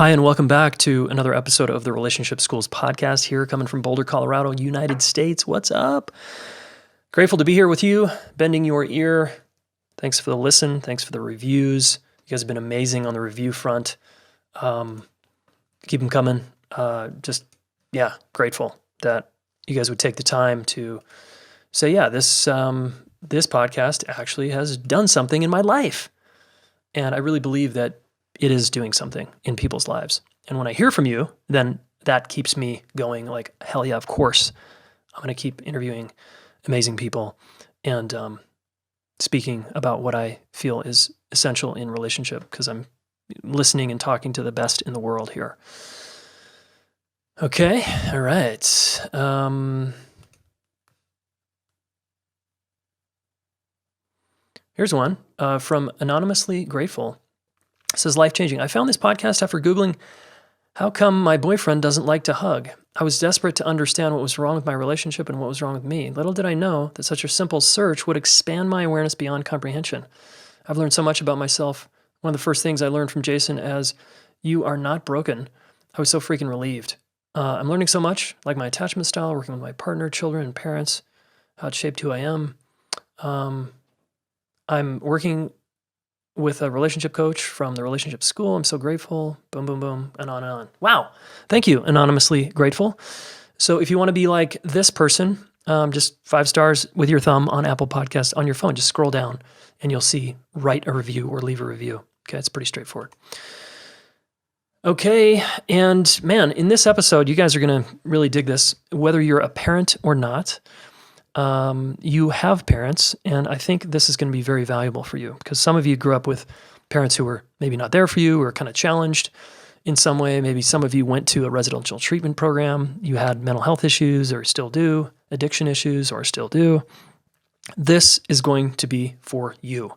Hi, and welcome back to another episode of the Relationship Schools podcast here, coming from Boulder, Colorado, United States. What's up? Grateful to be here with you, bending your ear. Thanks for the listen. Thanks for the reviews. You guys have been amazing on the review front. Keep them coming. Grateful that you guys would take the time to say, this podcast actually has done something in my life. And I really believe that it is doing something in people's lives. And when I hear from you, then that keeps me going like, hell yeah, of course. I'm going to keep interviewing amazing people and speaking about what I feel is essential in relationship, because I'm listening and talking to the best in the world here. Okay. All right. Here's one from Anonymously Grateful. It says, life-changing. I found this podcast after Googling, how come my boyfriend doesn't like to hug? I was desperate to understand what was wrong with my relationship and what was wrong with me. Little did I know that such a simple search would expand my awareness beyond comprehension. I've learned so much about myself. One of the first things I learned from Jason as, you are not broken. I was so freaking relieved. I'm learning so much, like my attachment style, working with my partner, children, and parents, how it shaped who I am. I'm working with a relationship coach from the relationship school. I'm so grateful. Boom, boom, boom, and on and on. Wow. Thank you, Anonymously Grateful. So if you want to be like this person, just 5 stars with your thumb on Apple Podcasts on your phone, just scroll down and you'll see write a review or leave a review. Okay, it's pretty straightforward. Okay, and man, in this episode, you guys are going to really dig this, whether you're a parent or not. You have parents, and I think this is going to be very valuable for you, because some of you grew up with parents who were maybe not there for you or kind of challenged in some way. Maybe some of you went to a residential treatment program. You had mental health issues or still do, addiction issues or still do. This is going to be for you.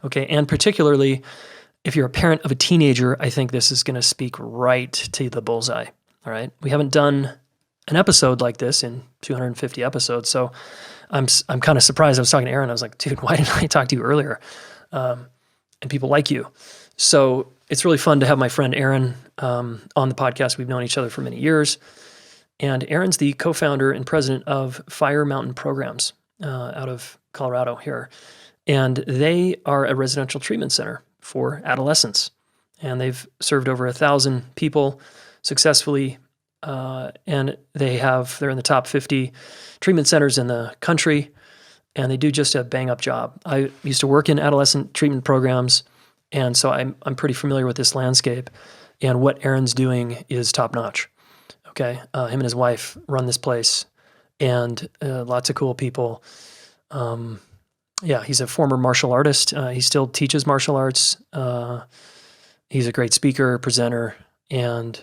Okay. And particularly if you're a parent of a teenager, I think this is going to speak right to the bullseye. All right. We haven't done an episode like this in 250 episodes. So I'm kind of surprised. I was talking to Aaron. I was like, dude, why didn't I talk to you earlier? And people like you. So it's really fun to have my friend Aaron on the podcast. We've known each other for many years. And Aaron's the co-founder and president of Fire Mountain Programs out of Colorado here. And they are a residential treatment center for adolescents. And they've served over 1,000 people successfully. And they're in the top 50 treatment centers in the country, and they do just a bang up job. I used to work in adolescent treatment programs, and so I'm pretty familiar with this landscape, and what Aaron's doing is top notch. Okay. Him and his wife run this place, and lots of cool people. He's a former martial artist. He still teaches martial arts. He's a great speaker, presenter, and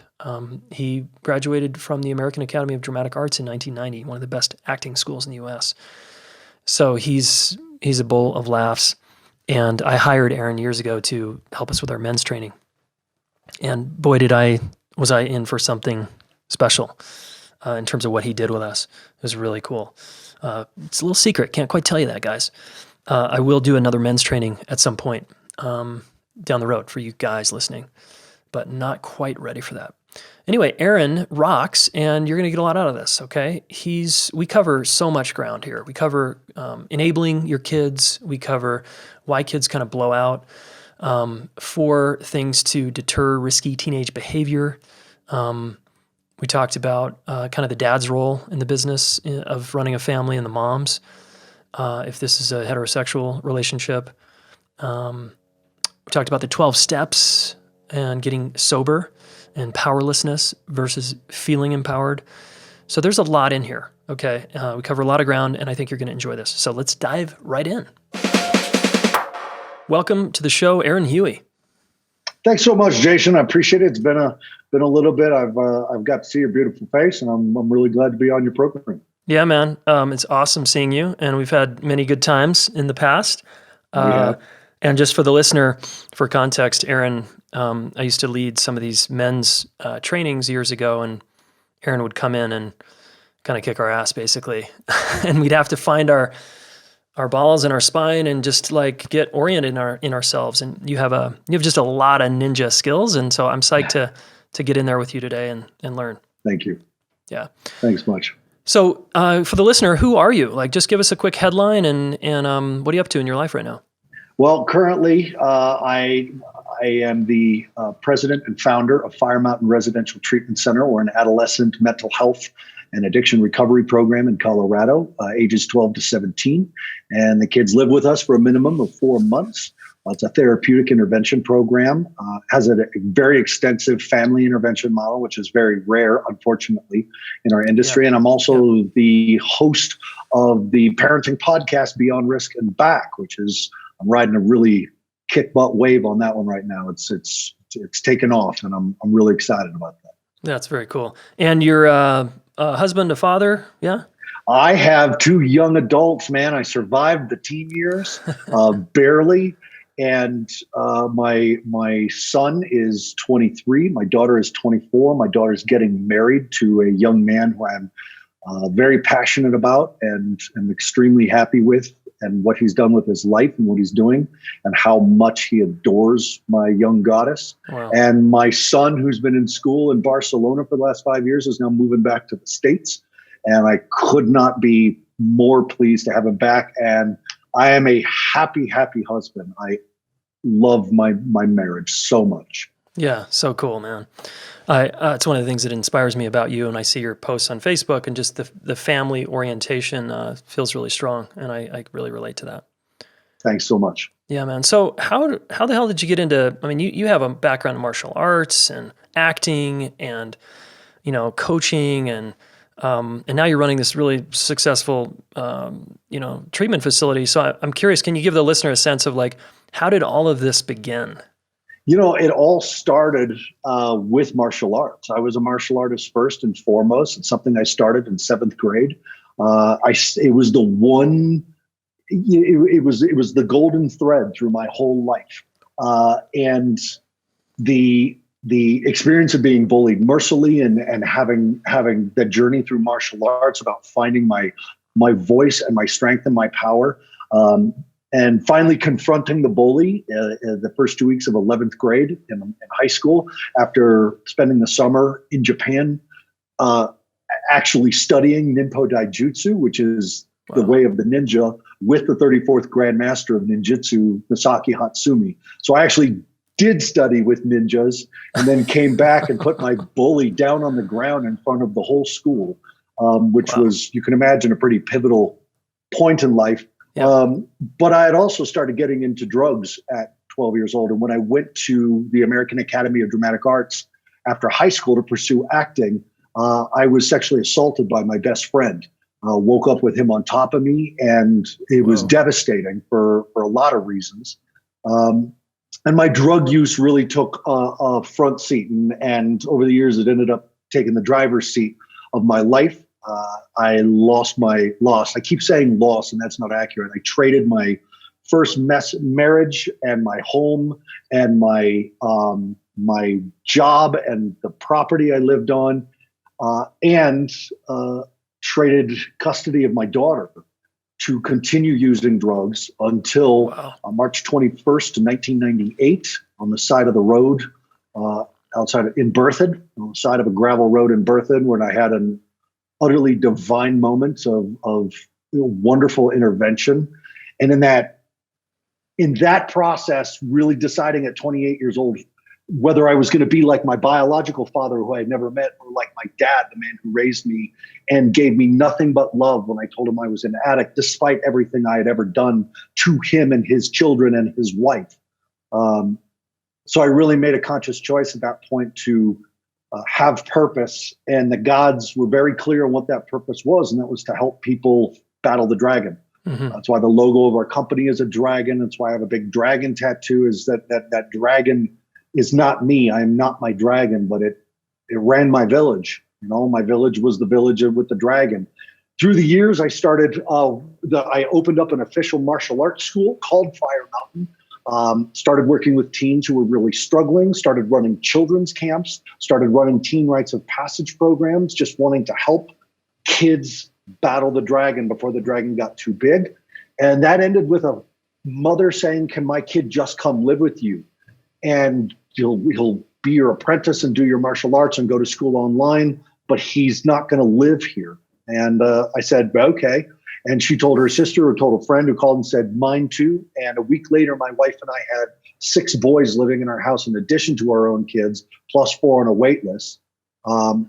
he graduated from the American Academy of Dramatic Arts in 1990, one of the best acting schools in the U.S. So he's a bull of laughs. And I hired Aaron years ago to help us with our men's training. And boy, was I in for something special in terms of what he did with us. It was really cool. It's a little secret. Can't quite tell you that, guys. I will do another men's training at some point down the road for you guys listening, but not quite ready for that. Anyway, Aaron rocks, and you're going to get a lot out of this, okay? We cover so much ground here. We cover enabling your kids. We cover why kids kind of blow out, 4 things to deter risky teenage behavior. We talked about kind of the dad's role in the business of running a family and the moms, if this is a heterosexual relationship. We talked about the 12 steps and getting sober and powerlessness versus feeling empowered. So there's a lot in here, okay? We cover a lot of ground, and I think you're going to enjoy this. So let's dive right in. Welcome to the show, Aaron Huey. Thanks so much, Jason. I appreciate it. It's been a little bit. I've got to see your beautiful face, and I'm really glad to be on your program. Yeah, man. It's awesome seeing you, and we've had many good times in the past. And just for the listener, for context, Aaron, I used to lead some of these men's trainings years ago, and Aaron would come in and kind of kick our ass, basically. And we'd have to find our our balls and our spine and just like get oriented in ourselves. And you have just a lot of ninja skills. And so I'm psyched to get in there with you today and learn. Thank you. Yeah. Thanks much. So for the listener, who are you? Like, just give us a quick headline and what are you up to in your life right now? Well, currently, I am the president and founder of Fire Mountain Residential Treatment Center. We're an adolescent mental health and addiction recovery program in Colorado, ages 12 to 17. And the kids live with us for a minimum of 4 months. It's a therapeutic intervention program, has a very extensive family intervention model, which is very rare, unfortunately, in our industry. Yeah. And I'm also the host of the parenting podcast, Beyond Risk and Back, which is, I'm riding a really kick butt wave on that one right now. It's taken off, and I'm really excited about that. That's very cool. And you're a husband, a father, yeah? I have 2 young adults, man. I survived the teen years, barely. And my son is 23. My daughter is 24. My daughter's getting married to a young man who I'm very passionate about and am extremely happy with, and what he's done with his life and what he's doing and how much he adores my young goddess. Wow. And my son, who's been in school in Barcelona for the last 5 years, is now moving back to the States. And I could not be more pleased to have him back. And I am a happy, happy husband. I love my marriage so much. Yeah, so cool, man. It's one of the things that inspires me about you, and I see your posts on Facebook, and just the family orientation feels really strong, and I really relate to that. Thanks so much. Yeah, man. So how the hell did you get into? I mean, you have a background in martial arts and acting, and coaching, and now you're running this really successful treatment facility. So I'm curious, can you give the listener a sense of like, how did all of this begin? It all started with martial arts. I was a martial artist first and foremost. It's something I started in 7th grade. It was the one. It was the golden thread through my whole life, and the experience of being bullied mercilessly and having the journey through martial arts about finding my voice and my strength and my power. And finally confronting the bully the first 2 weeks of 11th grade in high school, after spending the summer in Japan, actually studying Ninpo Daijutsu, which is the way of the ninja, with the 34th Grandmaster of Ninjutsu, Masaki Hatsumi. So I actually did study with ninjas, and then came back and put my bully down on the ground in front of the whole school, which was, you can imagine, a pretty pivotal point in life. Yeah. But I had also started getting into drugs at 12 years old. And when I went to the American Academy of Dramatic Arts after high school to pursue acting, I was sexually assaulted by my best friend. Woke up with him on top of me, and it was devastating for a lot of reasons. And my drug use really took a front seat. And over the years, it ended up taking the driver's seat of my life. I I keep saying lost, and that's not accurate. I traded my first marriage and my home and my job and the property I lived on, and traded custody of my daughter to continue using drugs until March 21st, 1998, on the side of the road in Berthoud, on the side of a gravel road in Berthoud, when I had an utterly divine moments of wonderful intervention. And in that process, really deciding at 28 years old whether I was going to be like my biological father, who I had never met, or like my dad, the man who raised me and gave me nothing but love when I told him I was an addict, despite everything I had ever done to him and his children and his wife. So I really made a conscious choice at that point to have purpose, and the gods were very clear on what that purpose was, and that was to help people battle the dragon. Mm-hmm. That's why the logo of our company is a dragon. That's why I have a big dragon tattoo, is that dragon is not me. I am not my dragon, but it ran my village. My village was the village with the dragon. Through the years, I started, I opened up an official martial arts school called Fire Mountain. Started working with teens who were really struggling, started running children's camps, started running teen rites of passage programs, just wanting to help kids battle the dragon before the dragon got too big. And that ended with a mother saying, can my kid just come live with you? And he'll be your apprentice and do your martial arts and go to school online, but he's not going to live here. And I said, okay. And she told her sister, or told a friend, who called and said, mine too. And a week later, my wife and I had 6 boys living in our house in addition to our own kids, plus 4 on a wait list. Wow.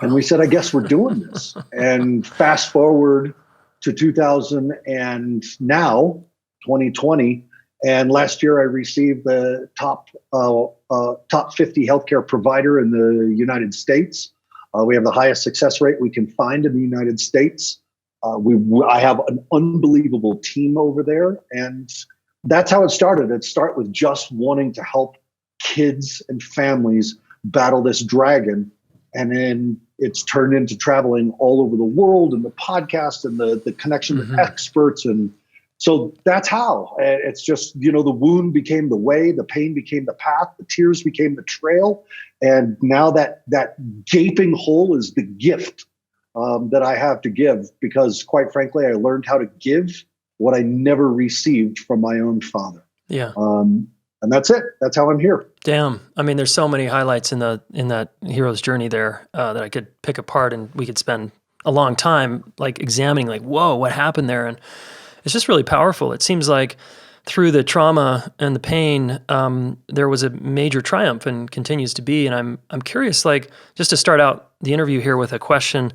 And we said, I guess we're doing this. And fast forward to 2000 and now 2020. And last year I received the top 50 healthcare provider in the United States. We have the highest success rate we can find in the United States. I have an unbelievable team over there. And that's how it started. It started with just wanting to help kids and families battle this dragon. And then it's turned into traveling all over the world, and the podcast and the connection with experts. And so that's how. It's just, the wound became the way, the pain became the path, the tears became the trail. And now that gaping hole is the gift that I have to give, because quite frankly, I learned how to give what I never received from my own father. Yeah. And that's it. That's how I'm here. Damn. I mean, there's so many highlights in that hero's journey there that I could pick apart, and we could spend a long time like examining, like, whoa, what happened there? And it's just really powerful. It seems like through the trauma and the pain, there was a major triumph, and continues to be. And I'm curious, like, just to start out the interview here with a question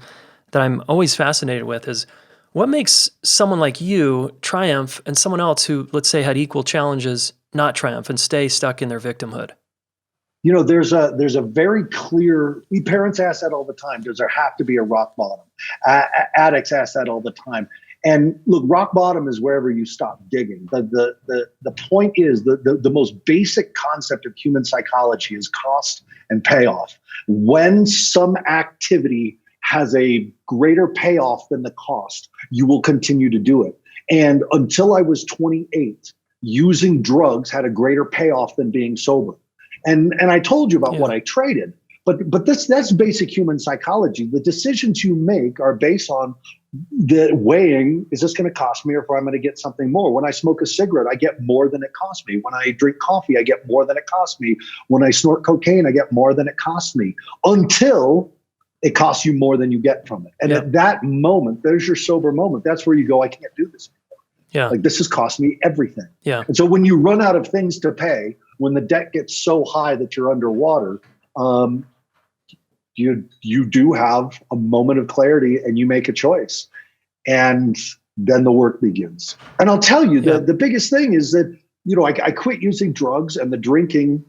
that I'm always fascinated with is, what makes someone like you triumph and someone else who, let's say, had equal challenges not triumph and stay stuck in their victimhood? There's a very clear, parents ask that all the time. Does there have to be a rock bottom? Addicts ask that all the time. And look, rock bottom is wherever you stop digging. The point is the most basic concept of human psychology is cost and payoff. When some activity has a greater payoff than the cost, you will continue to do it. And until I was 28, using drugs had a greater payoff than being sober. And I told you about what I traded, but that's basic human psychology. The decisions you make are based on the weighing, is this going to cost me, or if I'm going to get something more? When I smoke a cigarette, I get more than it costs me. When I drink coffee, I get more than it costs me. When I snort cocaine, I get more than it costs me, until it costs you more than you get from it. And at that moment, there's your sober moment. That's where you go, I can't do this anymore. Yeah. Like, this has cost me everything. Yeah. And so when you run out of things to pay, when the debt gets so high that you're underwater, you do have a moment of clarity, and you make a choice, and then the work begins. And I'll tell you, the biggest thing is that, I quit using drugs, and the drinking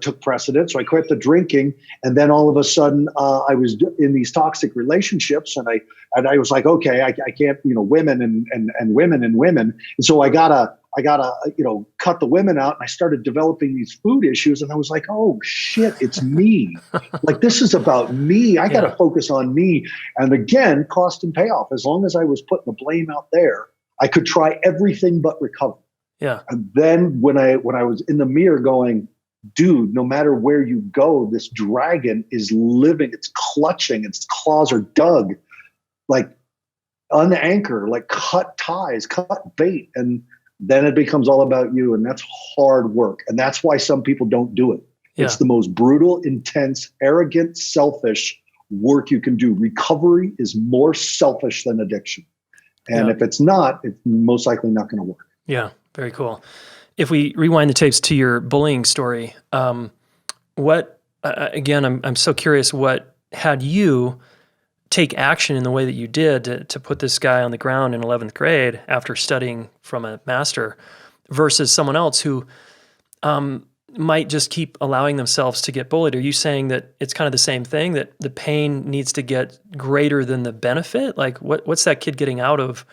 took precedence. So I quit the drinking, and then all of a sudden I was in these toxic relationships, and I was like, okay, I can't, women and women and women. And so I gotta, cut the women out. And I started developing these food issues, and I was like, oh shit, it's me. Like, this is about me. I got to focus on me. And again, cost and payoff. As long as I was putting the blame out there, I could try everything but recover. Yeah. And then when I was in the mirror going, dude, no matter where you go, this dragon is living, it's clutching, its claws are dug, like unanchor, like cut ties, cut bait. And then it becomes all about you. And that's hard work. And that's why some people don't do it. Yeah. It's the most brutal, intense, arrogant, selfish work you can do. Recovery is more selfish than addiction. And if it's not, it's most likely not going to work. Yeah. Very cool. If we rewind the tapes to your bullying story, again, I'm so curious, what had you take action in the way that you did to put this guy on the ground in 11th grade after studying from a master, versus someone else who might just keep allowing themselves to get bullied? Are you saying that it's kind of the same thing, that the pain needs to get greater than the benefit? Like, what's that kid getting out of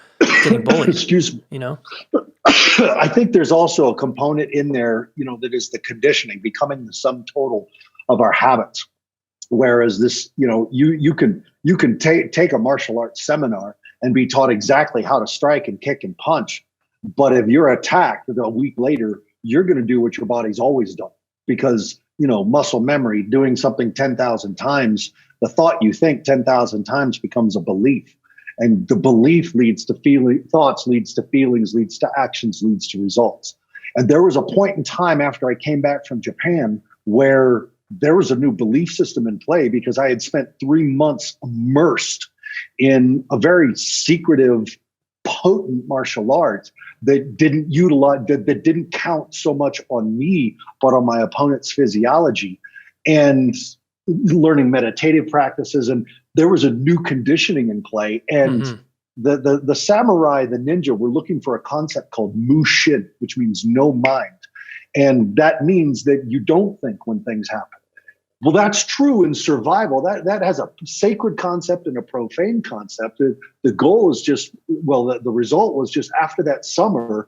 getting bullied? Excuse me. I think there's also a component in there, that is the conditioning, becoming the sum total of our habits. Whereas this, you can take a martial arts seminar and be taught exactly how to strike and kick and punch. But if you're attacked a week later, you're going to do what your body's always done, because, muscle memory, doing something 10,000 times, the thought you think 10,000 times becomes a belief. And the belief leads to feeling, thoughts leads to feelings, leads to actions, leads to results. And there was a point in time after I came back from Japan where there was a new belief system in play because I had spent 3 months immersed in a very secretive, potent martial arts that didn't utilize, that didn't count so much on me, but on my opponent's physiology, and learning meditative practices. And there was a new conditioning in play. And the samurai, the ninja, were looking for a concept called mushin, which means no mind. And that means that you don't think when things happen. Well, that's true in survival. That has a sacred concept and a profane concept. The goal is just, well, the result was just after that summer,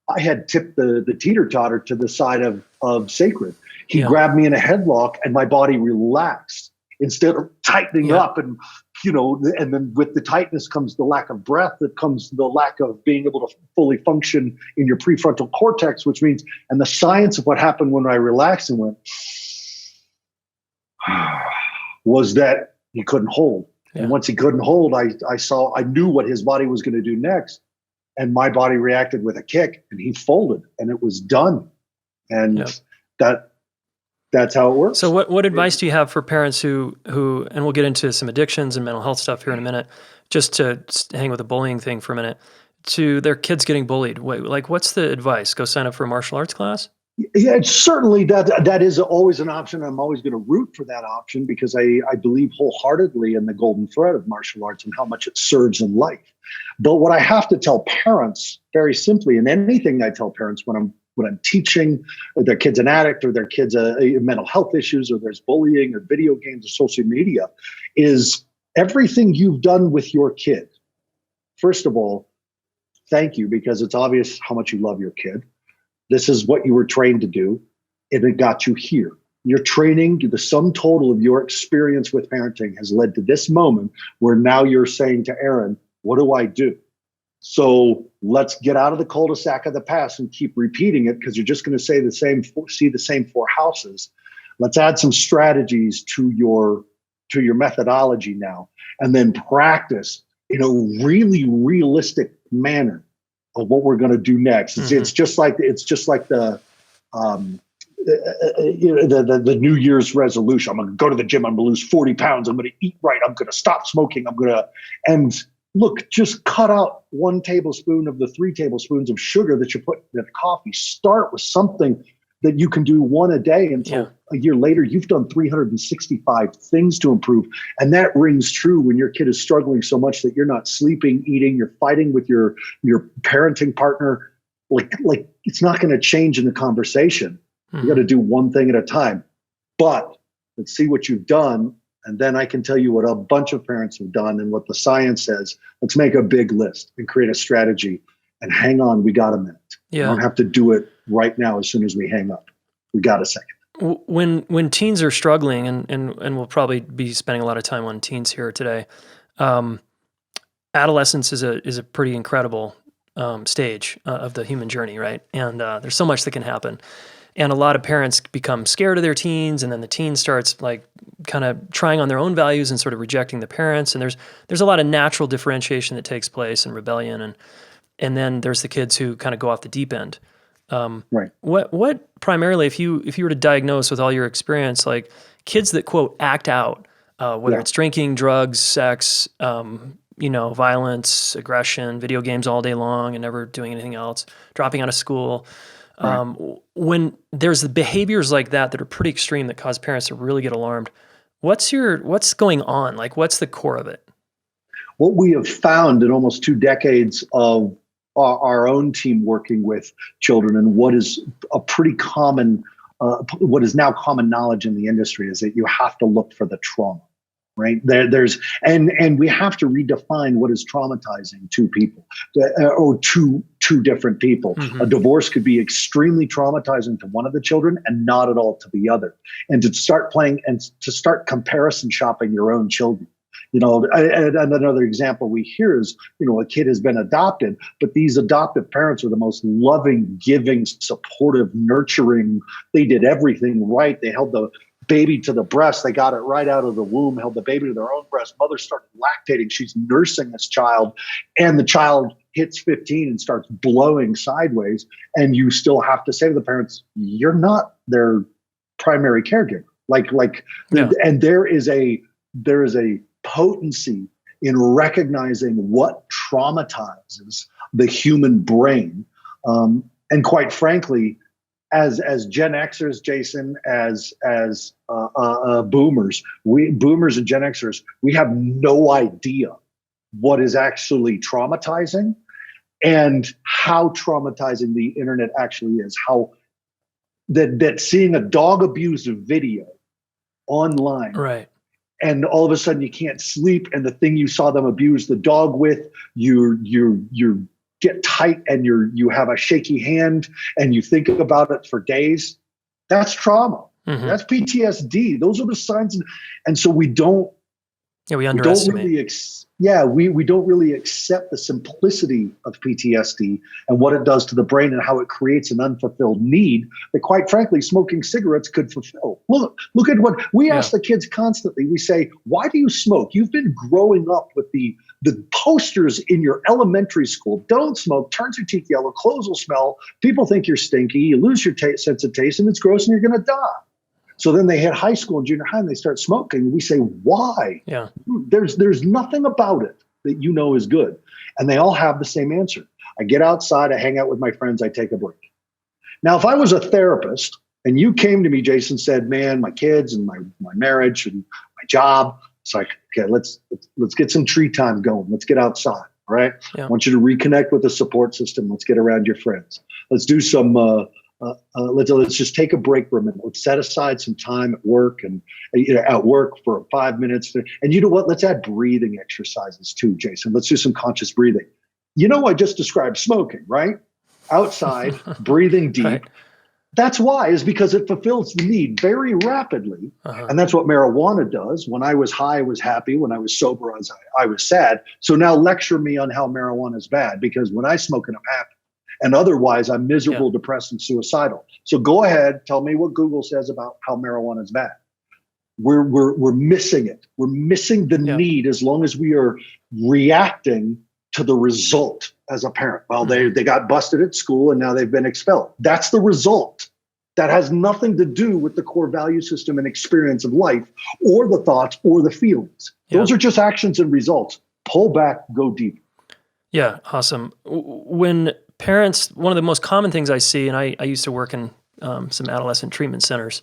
I had tipped the teeter-totter to the side of sacred. He grabbed me in a headlock and my body relaxed instead of tightening up. And, and then with the tightness comes the lack of breath, that comes the lack of being able to fully function in your prefrontal cortex, which means, and the science of what happened when I relaxed and went, was that he couldn't hold. And once he couldn't hold, I knew what his body was going to do next. And my body reacted with a kick and he folded and it was done. And that's how it works. So what advice do you have for parents who, and we'll get into some addictions and mental health stuff here in a minute, just to hang with the bullying thing for a minute, to their kids getting bullied? What's the advice? Go sign up for a martial arts class? Yeah, certainly that is always an option. I'm always going to root for that option because I believe wholeheartedly in the golden thread of martial arts and how much it serves in life. But what I have to tell parents very simply, and anything I tell parents when I'm teaching their kid's an addict or their kid's mental health issues or there's bullying or video games or social media, is everything you've done with your kid. First of all, thank you, because it's obvious how much you love your kid. This is what you were trained to do, and it got you here. Your training, the sum total of your experience with parenting has led to this moment where now you're saying to Aaron, what do I do? So let's get out of the cul-de-sac of the past and keep repeating it because you're just going to see the same four houses. Let's add some strategies to your methodology now, and then practice in a really realistic manner of what we're going to do next. It's just like the New Year's resolution. I'm going to go to the gym. I'm going to lose 40 pounds. I'm going to eat right. I'm going to stop smoking. And look, just cut out 1 tablespoon of the 3 tablespoons of sugar that you put in coffee. Start with something that you can do 1 a day until a year later, you've done 365 things to improve. And that rings true when your kid is struggling so much that you're not sleeping, eating, you're fighting with your parenting partner. Like it's not going to change in the conversation. You got to do one thing at a time. But let's see what you've done. And then I can tell you what a bunch of parents have done and what the science says. Let's make a big list and create a strategy. And hang on, we got a minute. You don't have to do it right now as soon as we hang up. We got a second. When teens are struggling, and we'll probably be spending a lot of time on teens here today, adolescence is a pretty incredible stage of the human journey, right? And there's so much that can happen. And a lot of parents become scared of their teens, and then the teen starts like kind of trying on their own values and sort of rejecting the parents. And there's a lot of natural differentiation that takes place and rebellion, and then there's the kids who kind of go off the deep end. Right. What primarily, if you were to diagnose with all your experience, like kids that quote act out, whether it's drinking, drugs, sex, violence, aggression, video games all day long and never doing anything else, dropping out of school. When there's the behaviors like that are pretty extreme that cause parents to really get alarmed, what's going on? Like, what's the core of it? What we have found in almost 2 decades of our own team working with children, and what is a pretty common, what is now common knowledge in the industry, is that you have to look for the trauma, right? And we have to redefine what is traumatizing to people, or two different people. A divorce could be extremely traumatizing to one of the children and not at all to the other. And to start comparison shopping your own children. And another example we hear is, a kid has been adopted, but these adoptive parents are the most loving, giving, supportive, nurturing. They did everything right. They held the baby to the breast. They got it right out of the womb, held the baby to their own breast. Mother started lactating. She's nursing this child, and the child hits 15 and starts blowing sideways. And you still have to say to the parents, you're not their primary caregiver. And there is a potency in recognizing what traumatizes the human brain. And quite frankly, as Gen Xers, Jason, as boomers and Gen Xers, we have no idea what is actually traumatizing and how traumatizing the internet actually is. How that seeing a dog abuse video online, Right. and all of a sudden you can't sleep, and the thing you saw them abuse the dog with, you get tight and you have a shaky hand and you think about it for days. That's trauma. Mm-hmm. That's PTSD. Those are the signs. And so we underestimate. We don't really accept the simplicity of PTSD and what it does to the brain and how it creates an unfulfilled need that, quite frankly, smoking cigarettes could fulfill. Look at what we ask the kids constantly. We say, why do you smoke? You've been growing up with the posters in your elementary school. Don't smoke, turns your teeth yellow, clothes will smell, people think you're stinky, you lose your sense of taste, and it's gross and you're going to die. So then they hit high school and junior high and they start smoking. We say, why? Yeah. There's nothing about it that you know is good. And they all have the same answer. I get outside, I hang out with my friends, I take a break. Now, if I was a therapist and you came to me, Jason, said, man, my kids and my marriage and my job, it's like, okay, let's get some tree time going. Let's get outside, right? Yeah. I want you to reconnect with the support system. Let's get around your friends. Let's do some let's just take a break for a minute. Let's set aside some time at work and at work for 5 minutes. And you know what? Let's add breathing exercises too, Jason. Let's do some conscious breathing. I just described smoking, right? Outside, breathing deep. Right. That's why, is because it fulfills the need very rapidly. Uh-huh. And that's what marijuana does. When I was high, I was happy. When I was sober, I was sad. So now lecture me on how marijuana is bad, because when I smoke it, I'm happy. And otherwise, I'm miserable, depressed, and suicidal. So go ahead, tell me what Google says about how marijuana is bad. We're missing it. We're missing the need as long as we are reacting to the result as a parent. Well, they got busted at school and now they've been expelled. That's the result. That has nothing to do with the core value system and experience of life, or the thoughts or the feelings. Those are just actions and results. Pull back, go deep. Yeah, awesome. When parents, one of the most common things I see, and I used to work in some adolescent treatment centers,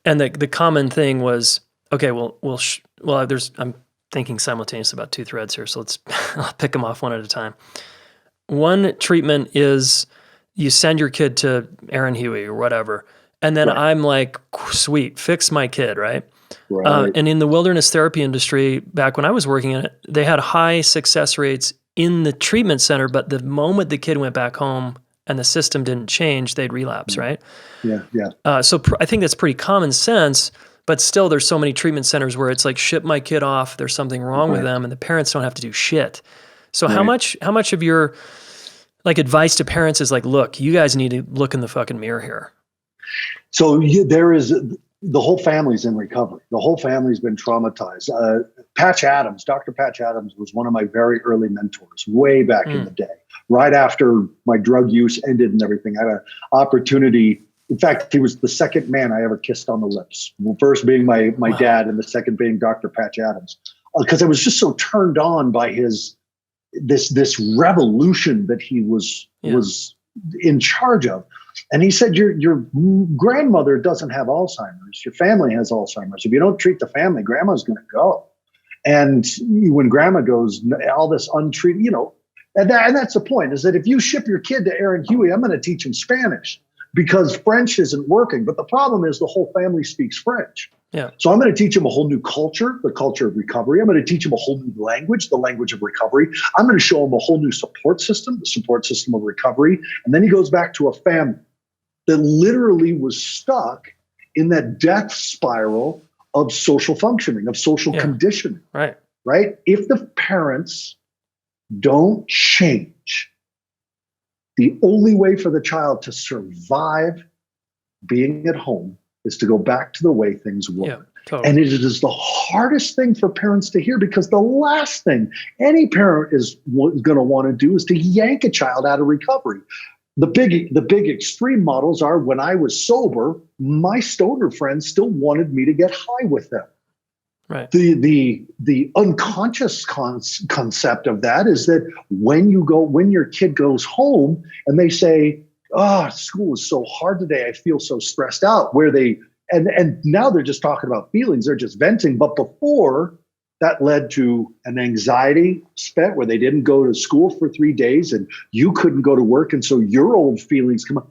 and the common thing was, okay, I'm thinking simultaneously about two threads here, so I'll pick them off one at a time. One treatment is you send your kid to Aaron Huey or whatever, and then I'm like, sweet, fix my kid, right? Right. And in the wilderness therapy industry, back when I was working in it, they had high success rates in the treatment center, but the moment the kid went back home and the system didn't change, they'd relapse, right? Yeah. So I think that's pretty common sense, but still there's so many treatment centers where it's like, ship my kid off, there's something wrong with them, and the parents don't have to do shit. So how much of your advice to parents is like, look, you guys need to look in the fucking mirror here? So there is, the whole family's in recovery. The whole family's been traumatized. Dr. Patch Adams was one of my very early mentors way back in the day. Right after my drug use ended and everything, I had an opportunity. In fact, he was the second man I ever kissed on the lips. Well, first being my dad, and the second being Dr. Patch Adams. Because I was just so turned on by this revolution that he was in charge of. And he said, your grandmother doesn't have Alzheimer's. Your family has Alzheimer's. If you don't treat the family, grandma's going to go. And when grandma goes, all this untreated, and that's the point, is that if you ship your kid to Aaron Huey, I'm going to teach him Spanish because French isn't working. But the problem is the whole family speaks French. Yeah. So I'm going to teach him a whole new culture, the culture of recovery. I'm going to teach him a whole new language, the language of recovery. I'm going to show him a whole new support system, the support system of recovery. And then he goes back to a family that literally was stuck in that death spiral of social functioning, of social conditioning. Right. If the parents don't change, the only way for the child to survive being at home is to go back to the way things were. Yeah, totally. And it is the hardest thing for parents to hear, because the last thing any parent is going to want to do is to yank a child out of recovery. The big extreme models are, when I was sober, my stoner friends still wanted me to get high with them. Right. The unconscious concept of that is that when your kid goes home and they say, "Oh, school is so hard today. I feel so stressed out," and now they're just talking about feelings, they're just venting. But before, that led to an anxiety spent where they didn't go to school for 3 days and you couldn't go to work. And so your old feelings come up.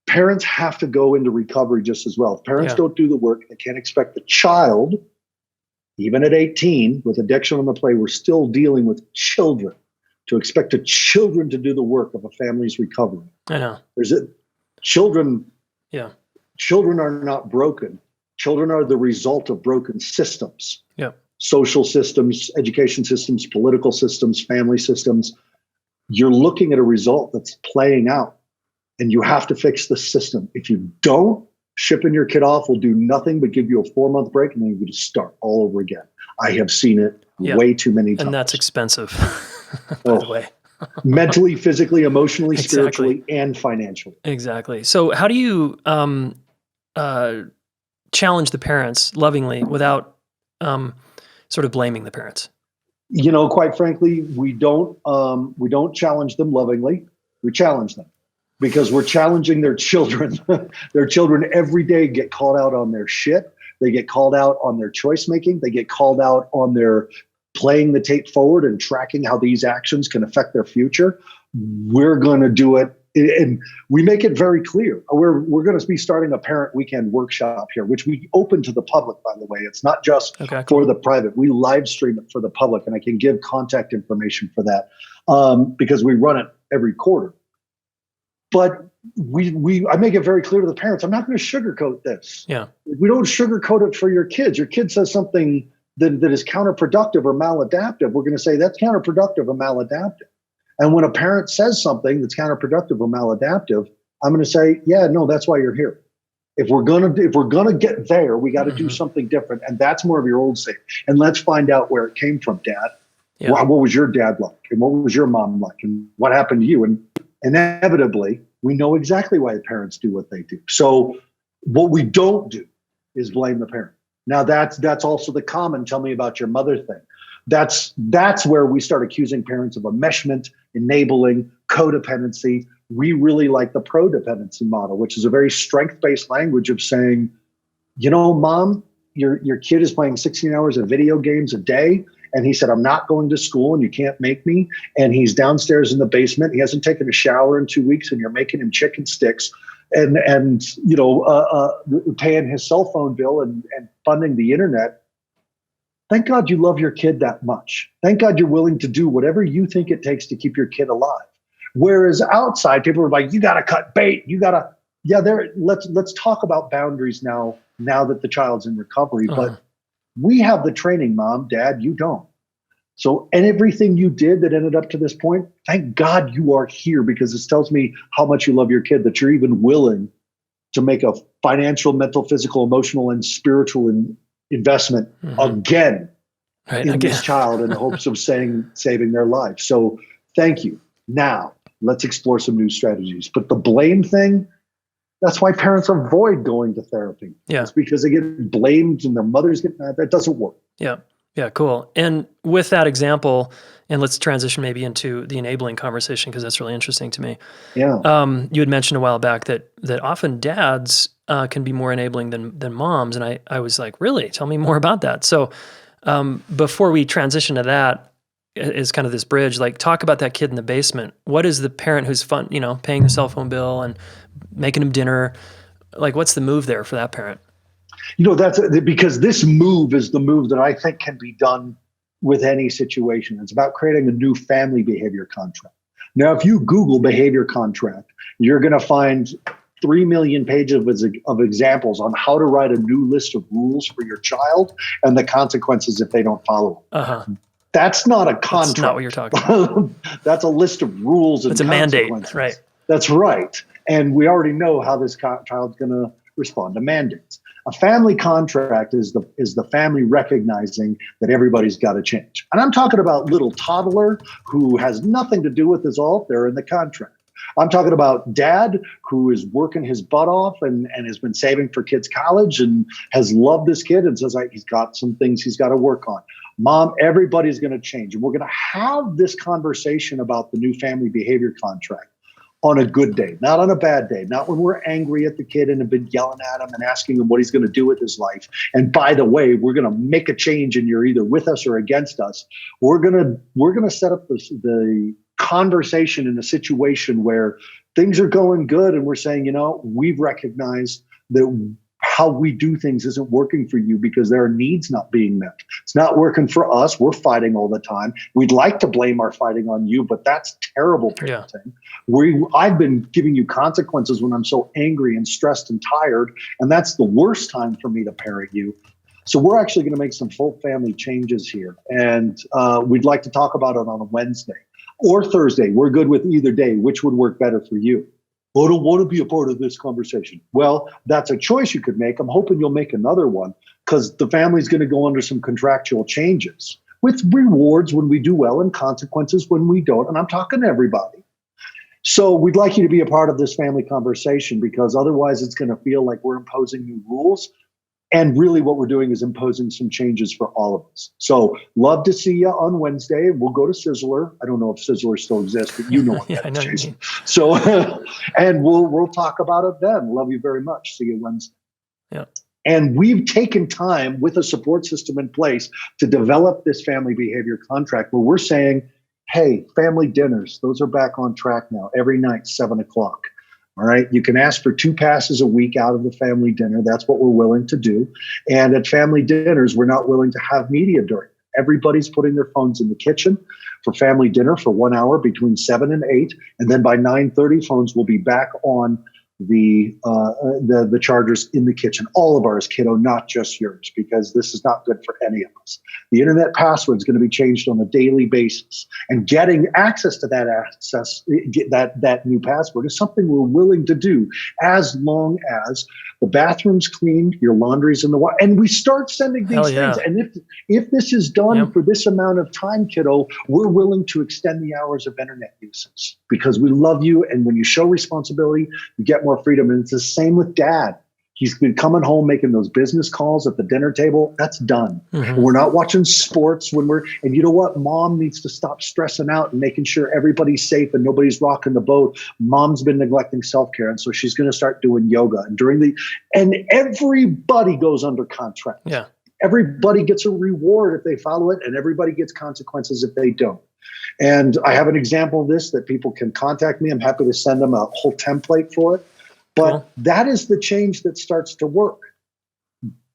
Parents have to go into recovery just as well. If parents don't do the work, they can't expect the child, even at 18, with addiction on the play, we're still dealing with children, to expect the children to do the work of a family's recovery. I know. Children are not broken. Children are the result of broken systems. Yeah. Social systems, education systems, political systems, family systems. You're looking at a result that's playing out, and you have to fix the system. If you don't, shipping your kid off will do nothing but give you a 4-month break, and then you just start all over again. I have seen it way too many times. And that's expensive, by the way. Mentally, physically, emotionally, spiritually, and financially. Exactly. So how do you challenge the parents lovingly without sort of blaming the parents? Quite frankly, we don't challenge them lovingly. We challenge them because we're challenging their children. Their children every day get called out on their shit. They get called out on their choice making. They get called out on their playing the tape forward and tracking how these actions can affect their future. We're going to do it. And we make it very clear. We're going to be starting a parent weekend workshop here, which we open to the public, by the way. It's not just for the private. We live stream it for the public, and I can give contact information for that because we run it every quarter. But I make it very clear to the parents, I'm not going to sugarcoat this. Yeah. We don't sugarcoat it for your kids. Your kid says something that is counterproductive or maladaptive. We're going to say that's counterproductive or maladaptive. And when a parent says something that's counterproductive or maladaptive, I'm going to say, yeah, no, that's why you're here. If we're gonna get there, we got to do something different, and that's more of your old state. And let's find out where it came from, Dad. Yeah. What was your dad like, and what was your mom like, and what happened to you? And inevitably, we know exactly why the parents do what they do. So what we don't do is blame the parent. Now that's also the common "tell me about your mother" thing. That's where we start accusing parents of enmeshment, enabling, codependency. We really like the pro-dependency model, which is a very strength-based language of saying, Mom, your kid is playing 16 hours of video games a day, and he said, I'm not going to school and you can't make me. And he's downstairs in the basement. He hasn't taken a shower in 2 weeks, and you're making him chicken sticks and paying his cell phone bill and funding the internet. Thank God you love your kid that much. Thank God you're willing to do whatever you think it takes to keep your kid alive. Whereas outside, people are like, you got to cut bait. Let's talk about boundaries now that the child's in recovery. But we have the training, Mom, Dad, you don't. So, and everything you did that ended up to this point, thank God you are here, because this tells me how much you love your kid, that you're even willing to make a financial, mental, physical, emotional, and spiritual investment again in this child in the hopes of saving their life. So thank you. Now let's explore some new strategies. But the blame thing, that's why parents avoid going to therapy. Yeah. It's because they get blamed and their mothers get mad. That doesn't work. Yeah. Yeah, cool. And with that example, and let's transition maybe into the enabling conversation, because that's really interesting to me. Yeah. You had mentioned a while back that often dads can be more enabling than moms. And I was like, really? Tell me more about that. So before we transition to that, is kind of this bridge, like talk about that kid in the basement. What is the parent who's paying the cell phone bill and making him dinner? Like, what's the move there for that parent? That's because this move is the move that I think can be done with any situation. It's about creating a new family behavior contract. Now, if you Google behavior contract, you're going to find 3 million pages of examples on how to write a new list of rules for your child and the consequences if they don't follow them. That's not a contract. That's not what you're talking about. That's a list of rules and consequences. It's a mandate, right? That's right. And we already know how this child's going to respond to mandates. A family contract is the family recognizing that everybody's got to change. And I'm talking about little toddler who has nothing to do with this all. They're in the contract. I'm talking about dad who is working his butt off and has been saving for kids' college and has loved this kid and says he's got some things he's got to work on. Mom, everybody's going to change. And we're going to have this conversation about the new family behavior contract on a good day, not on a bad day, not when we're angry at the kid and have been yelling at him and asking him what he's going to do with his life. And by the way, we're going to make a change and you're either with us or against us. We're going to set up the conversation in a situation where things are going good and we're saying, we've recognized that how we do things isn't working for you because there are needs not being met. It's not working for us. We're fighting all the time. We'd like to blame our fighting on you, but that's terrible parenting. Yeah. I've been giving you consequences when I'm so angry and stressed and tired, and that's the worst time for me to parent you. So we're actually going to make some full family changes here, and we'd like to talk about it on a Wednesday or Thursday. We're good with either day. Which would work better for you? I don't want to be a part of this conversation. Well, that's a choice you could make. I'm hoping you'll make another one because the family's going to go under some contractual changes with rewards when we do well and consequences when we don't. And I'm talking to everybody. So we'd like you to be a part of this family conversation because otherwise it's going to feel like we're imposing new rules. And really what we're doing is imposing some changes for all of us. So love to see you on Wednesday. We'll go to Sizzler. I don't know if Sizzler still exists, but you know what yeah, that is, Jason. So, and we'll talk about it then. Love you very much. See you Wednesday. Yeah. And we've taken time with a support system in place to develop this family behavior contract where we're saying, hey, family dinners, those are back on track now every night, 7:00. All right. You can ask for 2 passes a week out of the family dinner. That's what we're willing to do. And at family dinners, we're not willing to have media during. Everybody's putting their phones in the kitchen for family dinner for 1 hour between 7 and 8. And then by 9:30, phones will be back on the chargers in the kitchen. All of ours, kiddo, not just yours, because this is not good for any of us. The internet password is going to be changed on a daily basis, and getting access to that new password is something we're willing to do as long as the bathroom's clean, your laundry's in the water, and we start sending these things. And if this is done for this amount of time, kiddo, we're willing to extend the hours of internet usage because we love you. And when you show responsibility, you get more freedom. And it's the same with dad. He's been coming home, making those business calls at the dinner table. That's done. Mm-hmm. We're not watching sports and you know what? Mom needs to stop stressing out and making sure everybody's safe and nobody's rocking the boat. Mom's been neglecting self-care. And so she's going to start doing yoga. And everybody goes under contract. Yeah. Everybody gets a reward if they follow it, and everybody gets consequences if they don't. And I have an example of this that people can contact me. I'm happy to send them a whole template for it. But that is the change that starts to work.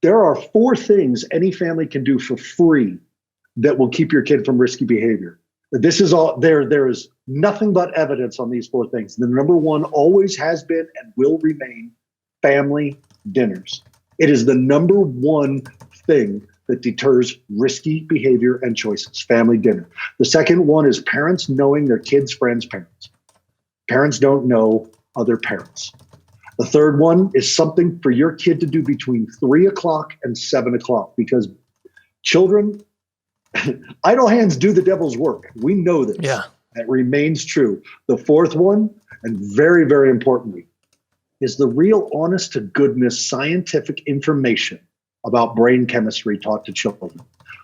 There are 4 things any family can do for free that will keep your kid from risky behavior. This is all there is nothing but evidence on these 4 things. The number 1 always has been and will remain family dinners. It is the number 1 thing that deters risky behavior and choices, family dinner. The second one is parents knowing their kids' friends' parents. Parents don't know other parents. The third one is something for your kid to do between 3:00 and 7:00 because children, idle hands do the devil's work. We know this. Yeah. That remains true. The fourth one, and very, very importantly, is the real honest to goodness scientific information about brain chemistry taught to children.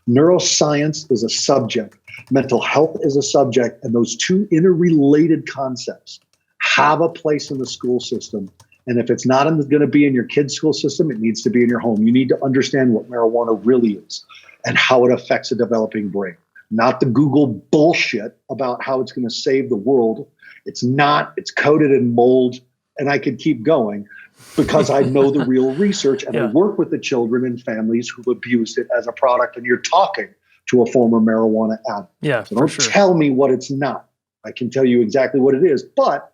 Neuroscience is a subject. Mental health is a subject. And those 2 interrelated concepts have a place in the school system. And if it's not going to be in your kid's school system, it needs to be in your home. You need to understand what marijuana really is and how it affects a developing brain. Not the Google bullshit about how it's going to save the world. It's not. It's coated in mold. And I could keep going because I know the real research and I work with the children and families who've abused it as a product. And you're talking to a former marijuana addict. Yeah, so don't tell me what it's not. I can tell you exactly what it is. But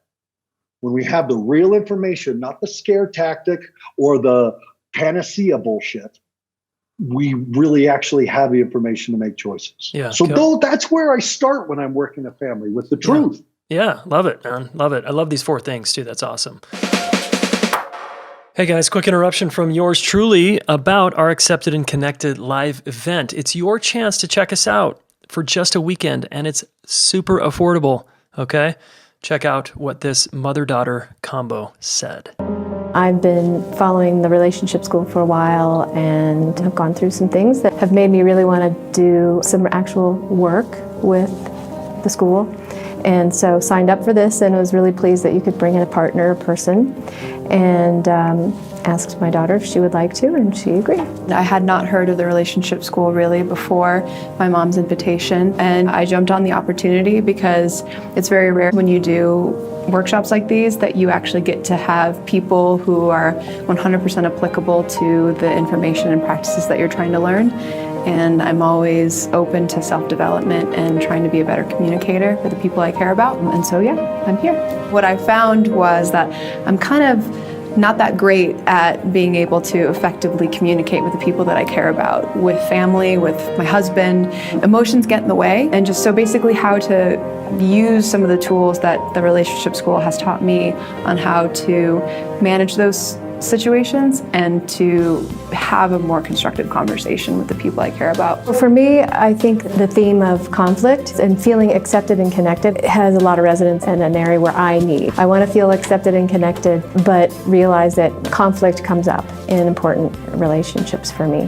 when we have the real information, not the scare tactic or the panacea bullshit, we really actually have the information to make choices. Yeah, so that's where I start when I'm working a family, with the truth. Yeah, love it, man. Love it. I love these 4 things too. That's awesome. Hey guys, quick interruption from yours truly about our Accepted and Connected live event. It's your chance to check us out for just a weekend, and it's super affordable, okay? Check out what this mother-daughter combo said. I've been following the relationship school for a while and have gone through some things that have made me really want to do some actual work with the school. And so signed up for this and was really pleased that you could bring in a partner, a person, and asked my daughter if she would like to, and she agreed. I had not heard of the relationship school really before my mom's invitation, and I jumped on the opportunity because it's very rare when you do workshops like these that you actually get to have people who are 100% applicable to the information and practices that you're trying to learn. And I'm always open to self-development and trying to be a better communicator for the people I care about. And so, yeah, I'm here. What I found was that I'm kind of not that great at being able to effectively communicate with the people that I care about, with family, with my husband. Emotions get in the way. And just so basically how to use some of the tools that the relationship school has taught me on how to manage those situations and to have a more constructive conversation with the people I care about. For me, I think the theme of conflict and feeling accepted and connected has a lot of resonance in an area where I need. I want to feel accepted and connected, but realize that conflict comes up in important relationships for me.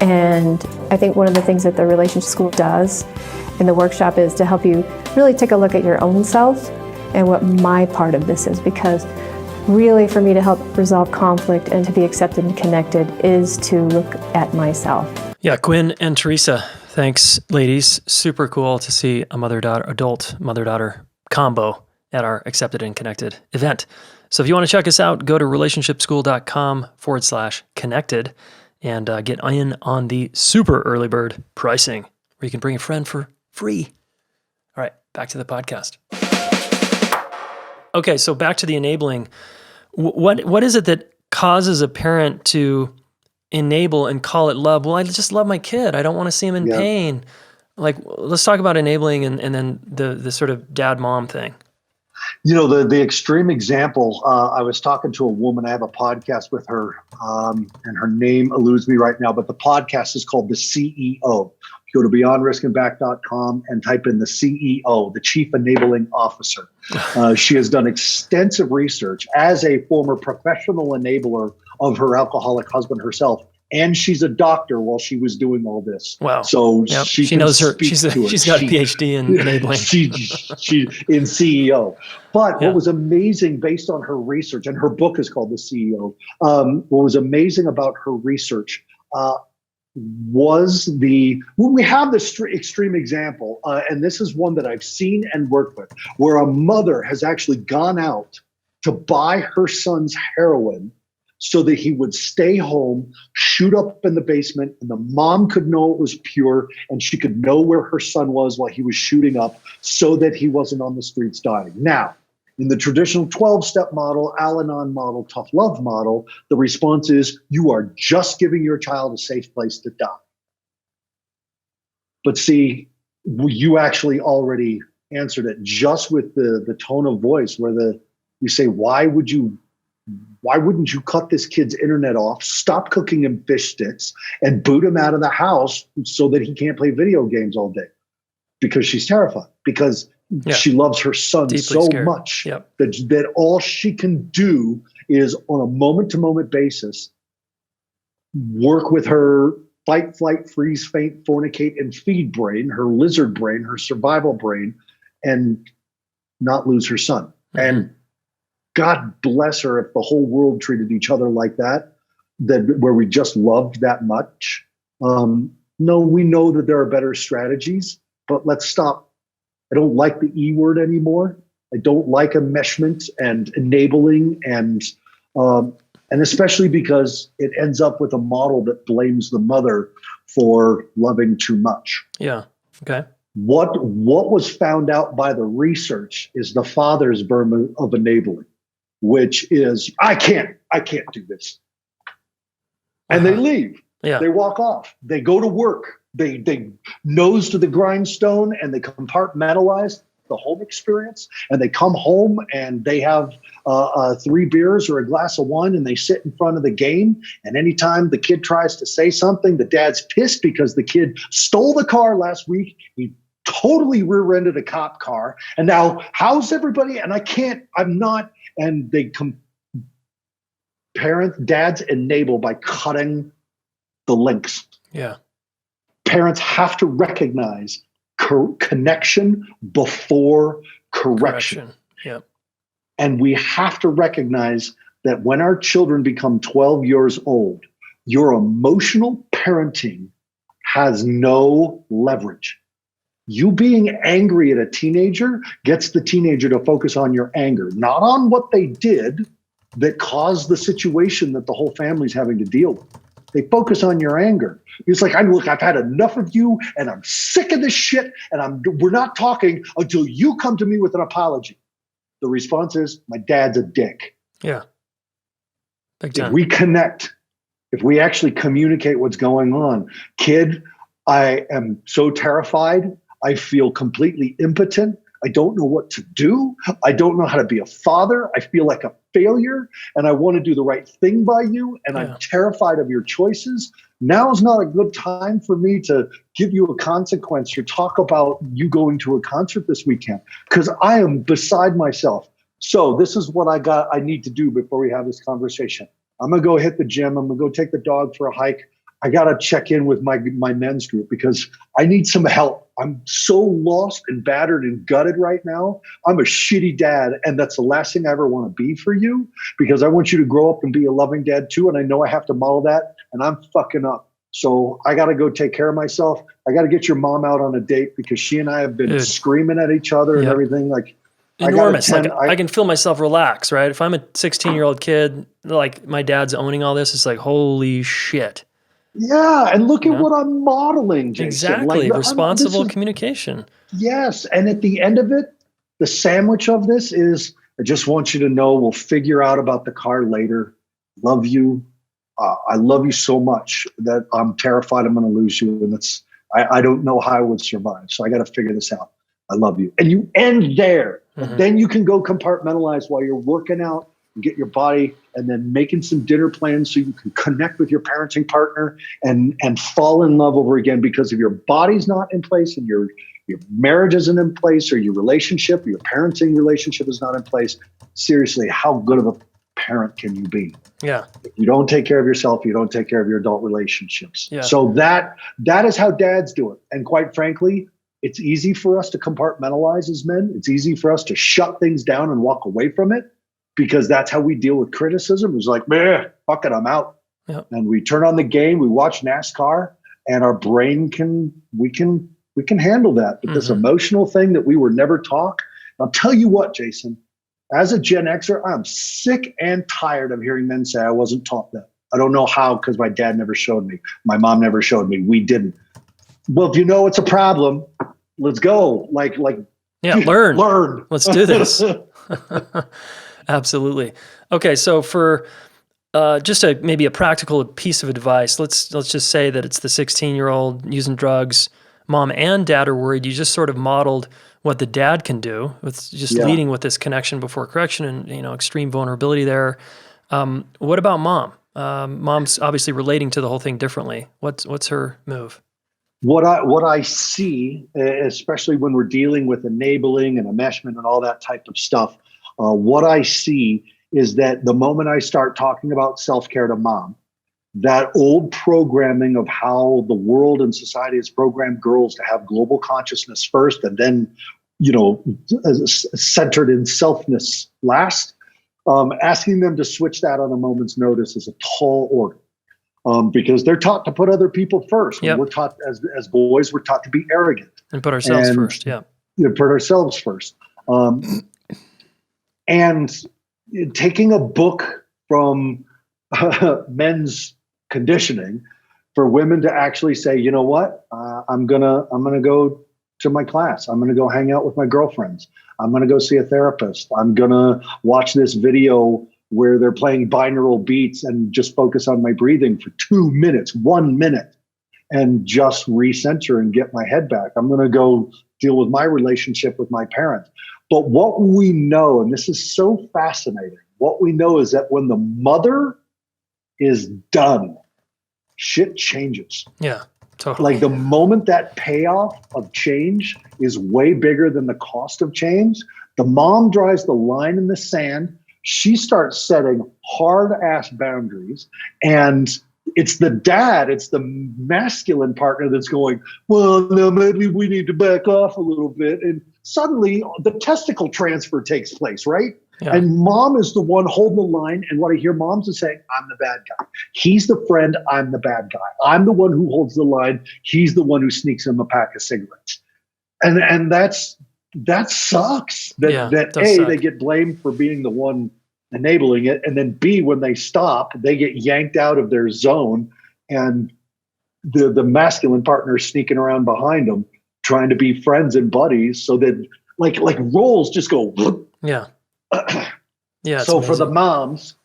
And I think one of the things that the relationship school does in the workshop is to help you really take a look at your own self and what my part of this is, because really, for me to help resolve conflict and to be accepted and connected is to look at myself. Yeah, Gwen and Teresa, thanks, ladies. Super cool to see a adult mother-daughter combo at our Accepted and Connected event. So if you want to check us out, go to relationshipschool.com/connected and get in on the super early bird pricing, where you can bring a friend for free. All right, back to the podcast. Okay, so back to the enabling. What is it that causes a parent to enable and call it love? Well, I just love my kid. I don't want to see him in pain. Like, let's talk about enabling and then the sort of dad-mom thing. You know, the extreme example, I was talking to a woman. I have a podcast with her, and her name eludes me right now, but the podcast is called The CEO. Go to beyondriskandback.com and type in the CEO, the Chief Enabling Officer. She has done extensive research as a former professional enabler of her alcoholic husband herself. And she's a doctor while she was doing all this. Wow. So she knows her. She's got a PhD in enabling. She in CEO. But what was amazing based on her research, and her book is called The CEO, what was amazing about her research was we have this extreme example, and this is one that I've seen and worked with, where a mother has actually gone out to buy her son's heroin so that he would stay home, shoot up in the basement, and the mom could know it was pure, and she could know where her son was while he was shooting up so that he wasn't on the streets dying. Now, in the traditional 12-step model, Al-Anon model, tough love model, the response is you are just giving your child a safe place to die. But see, you actually already answered it just with the tone of voice where you say, why wouldn't you cut this kid's internet off, stop cooking him fish sticks, and boot him out of the house so that he can't play video games all day? Because she's terrified. Because she loves her son deeply so scared. Much that all she can do is on a moment-to-moment basis work with her fight, flight, freeze, faint, fornicate, and feed brain, her lizard brain, her survival brain, and not lose her son. Mm-hmm. And God bless her if the whole world treated each other like that where we just loved that much. No, we know that there are better strategies, but let's stop. I don't like the E word anymore. I don't like enmeshment and enabling and especially because it ends up with a model that blames the mother for loving too much. Yeah. Okay. What was found out by the research is the father's version of enabling, which is, I can't do this. And they leave. Yeah. They walk off. They go to work. They nose to the grindstone and they compartmentalize. the home experience, and they come home and they have 3 beers or a glass of wine, and they sit in front of the game. And anytime the kid tries to say something, the dad's pissed because the kid stole the car last week. He totally rear-ended a cop car. And now, how's everybody? And and they dads enable by cutting the links. Yeah. Parents have to recognize connection before correction. Yeah. And we have to recognize that when our children become 12 years old, your emotional parenting has no leverage. You being angry at a teenager gets the teenager to focus on your anger, not on what they did that caused the situation that the whole family's having to deal with. They focus on your anger. It's like, I've had enough of you, and I'm sick of this shit, and we're not talking until you come to me with an apology. The response is, my dad's a dick. Yeah. Big time. If we connect, if we actually communicate what's going on, kid, I am so terrified. I feel completely impotent. I don't know what to do. I don't know how to be a father. I feel like a failure, and I want to do the right thing by you, and I'm terrified of your choices. Now is not a good time for me to give you a consequence or talk about you going to a concert this weekend, because I am beside myself. So this is what I need to do before we have this conversation. I'm going to go hit the gym. I'm going to go take the dog for a hike. I got to check in with my men's group because I need some help. I'm so lost and battered and gutted right now. I'm a shitty dad, and that's the last thing I ever want to be for you, because I want you to grow up and be a loving dad too, and I know I have to model that, and I'm fucking up. So I got to go take care of myself. I got to get your mom out on a date because she and I have been screaming at each other and everything. Like, enormous. I can feel myself relax, right? If I'm a 16-year-old kid, like my dad's owning all this, it's like, holy shit. Yeah, and look at what I'm modeling, Jason. Exactly, like, responsible communication. Yes, and at the end of it, the sandwich of this is, I just want you to know we'll figure out about the car later. Love you. I love you so much that I'm terrified I'm going to lose you, and I don't know how I would survive, so I got to figure this out. I love you. And you end there. Mm-hmm. Then you can go compartmentalize while you're working out, get your body, and then making some dinner plans so you can connect with your parenting partner and fall in love over again. Because if your body's not in place and your marriage isn't in place, or your relationship, your parenting relationship is not in place, seriously, how good of a parent can you be? Yeah. If you don't take care of yourself, you don't take care of your adult relationships. Yeah. So that is how dads do it. And quite frankly, it's easy for us to compartmentalize as men. It's easy for us to shut things down and walk away from it, because that's how we deal with criticism. It's like, man, fuck it, I'm out. Yep. And we turn on the game, we watch NASCAR, and our brain we can handle that. But this emotional thing that we were never taught. I'll tell you what, Jason, as a Gen Xer, I'm sick and tired of hearing men say I wasn't taught that. I don't know how, because my dad never showed me. My mom never showed me. We didn't. Well, if you know it's a problem, let's go. Learn. Let's do this. Absolutely. Okay, so for just maybe a practical piece of advice, let's just say that it's the 16-year-old using drugs. Mom and dad are worried. You just sort of modeled what the dad can do with just leading with this connection before correction and extreme vulnerability there. What about mom? Mom's obviously relating to the whole thing differently. What's her move? What I see, especially when we're dealing with enabling and enmeshment and all that type of stuff, what I see is that the moment I start talking about self-care to mom, that old programming of how the world and society has programmed girls to have global consciousness first and then, centered in selfness last, asking them to switch that on a moment's notice is a tall order. Because they're taught to put other people first. Yep. We're taught as boys, we're taught to be arrogant. And put ourselves first, yeah. Put ourselves first. And taking a book from men's conditioning for women to actually say, you know what, I'm gonna go to my class. I'm gonna go hang out with my girlfriends. I'm gonna go see a therapist. I'm gonna watch this video where they're playing binaural beats and just focus on my breathing for 2 minutes, 1 minute, and just recenter and get my head back. I'm going to go deal with my relationship with my parents. But what we know, and this is so fascinating, what we know is that when the mother is done, shit changes. Yeah, totally. Like the moment that payoff of change is way bigger than the cost of change, the mom draws the line in the sand. She starts setting hard ass boundaries, and it's the dad, it's the masculine partner that's going, well, no, maybe we need to back off a little bit. And suddenly the testicle transfer takes place, right? Yeah. And mom is the one holding the line. And what I hear moms are saying, I'm the bad guy. He's the friend. I'm the bad guy. I'm the one who holds the line. He's the one who sneaks him a pack of cigarettes. And that sucks. That A, suck. they get blamed for being the one enabling it. And then B, when they stop, they get yanked out of their zone. And the masculine partner is sneaking around behind them, trying to be friends and buddies so that like roles just go, whoop. Yeah. Yeah. So for the moms,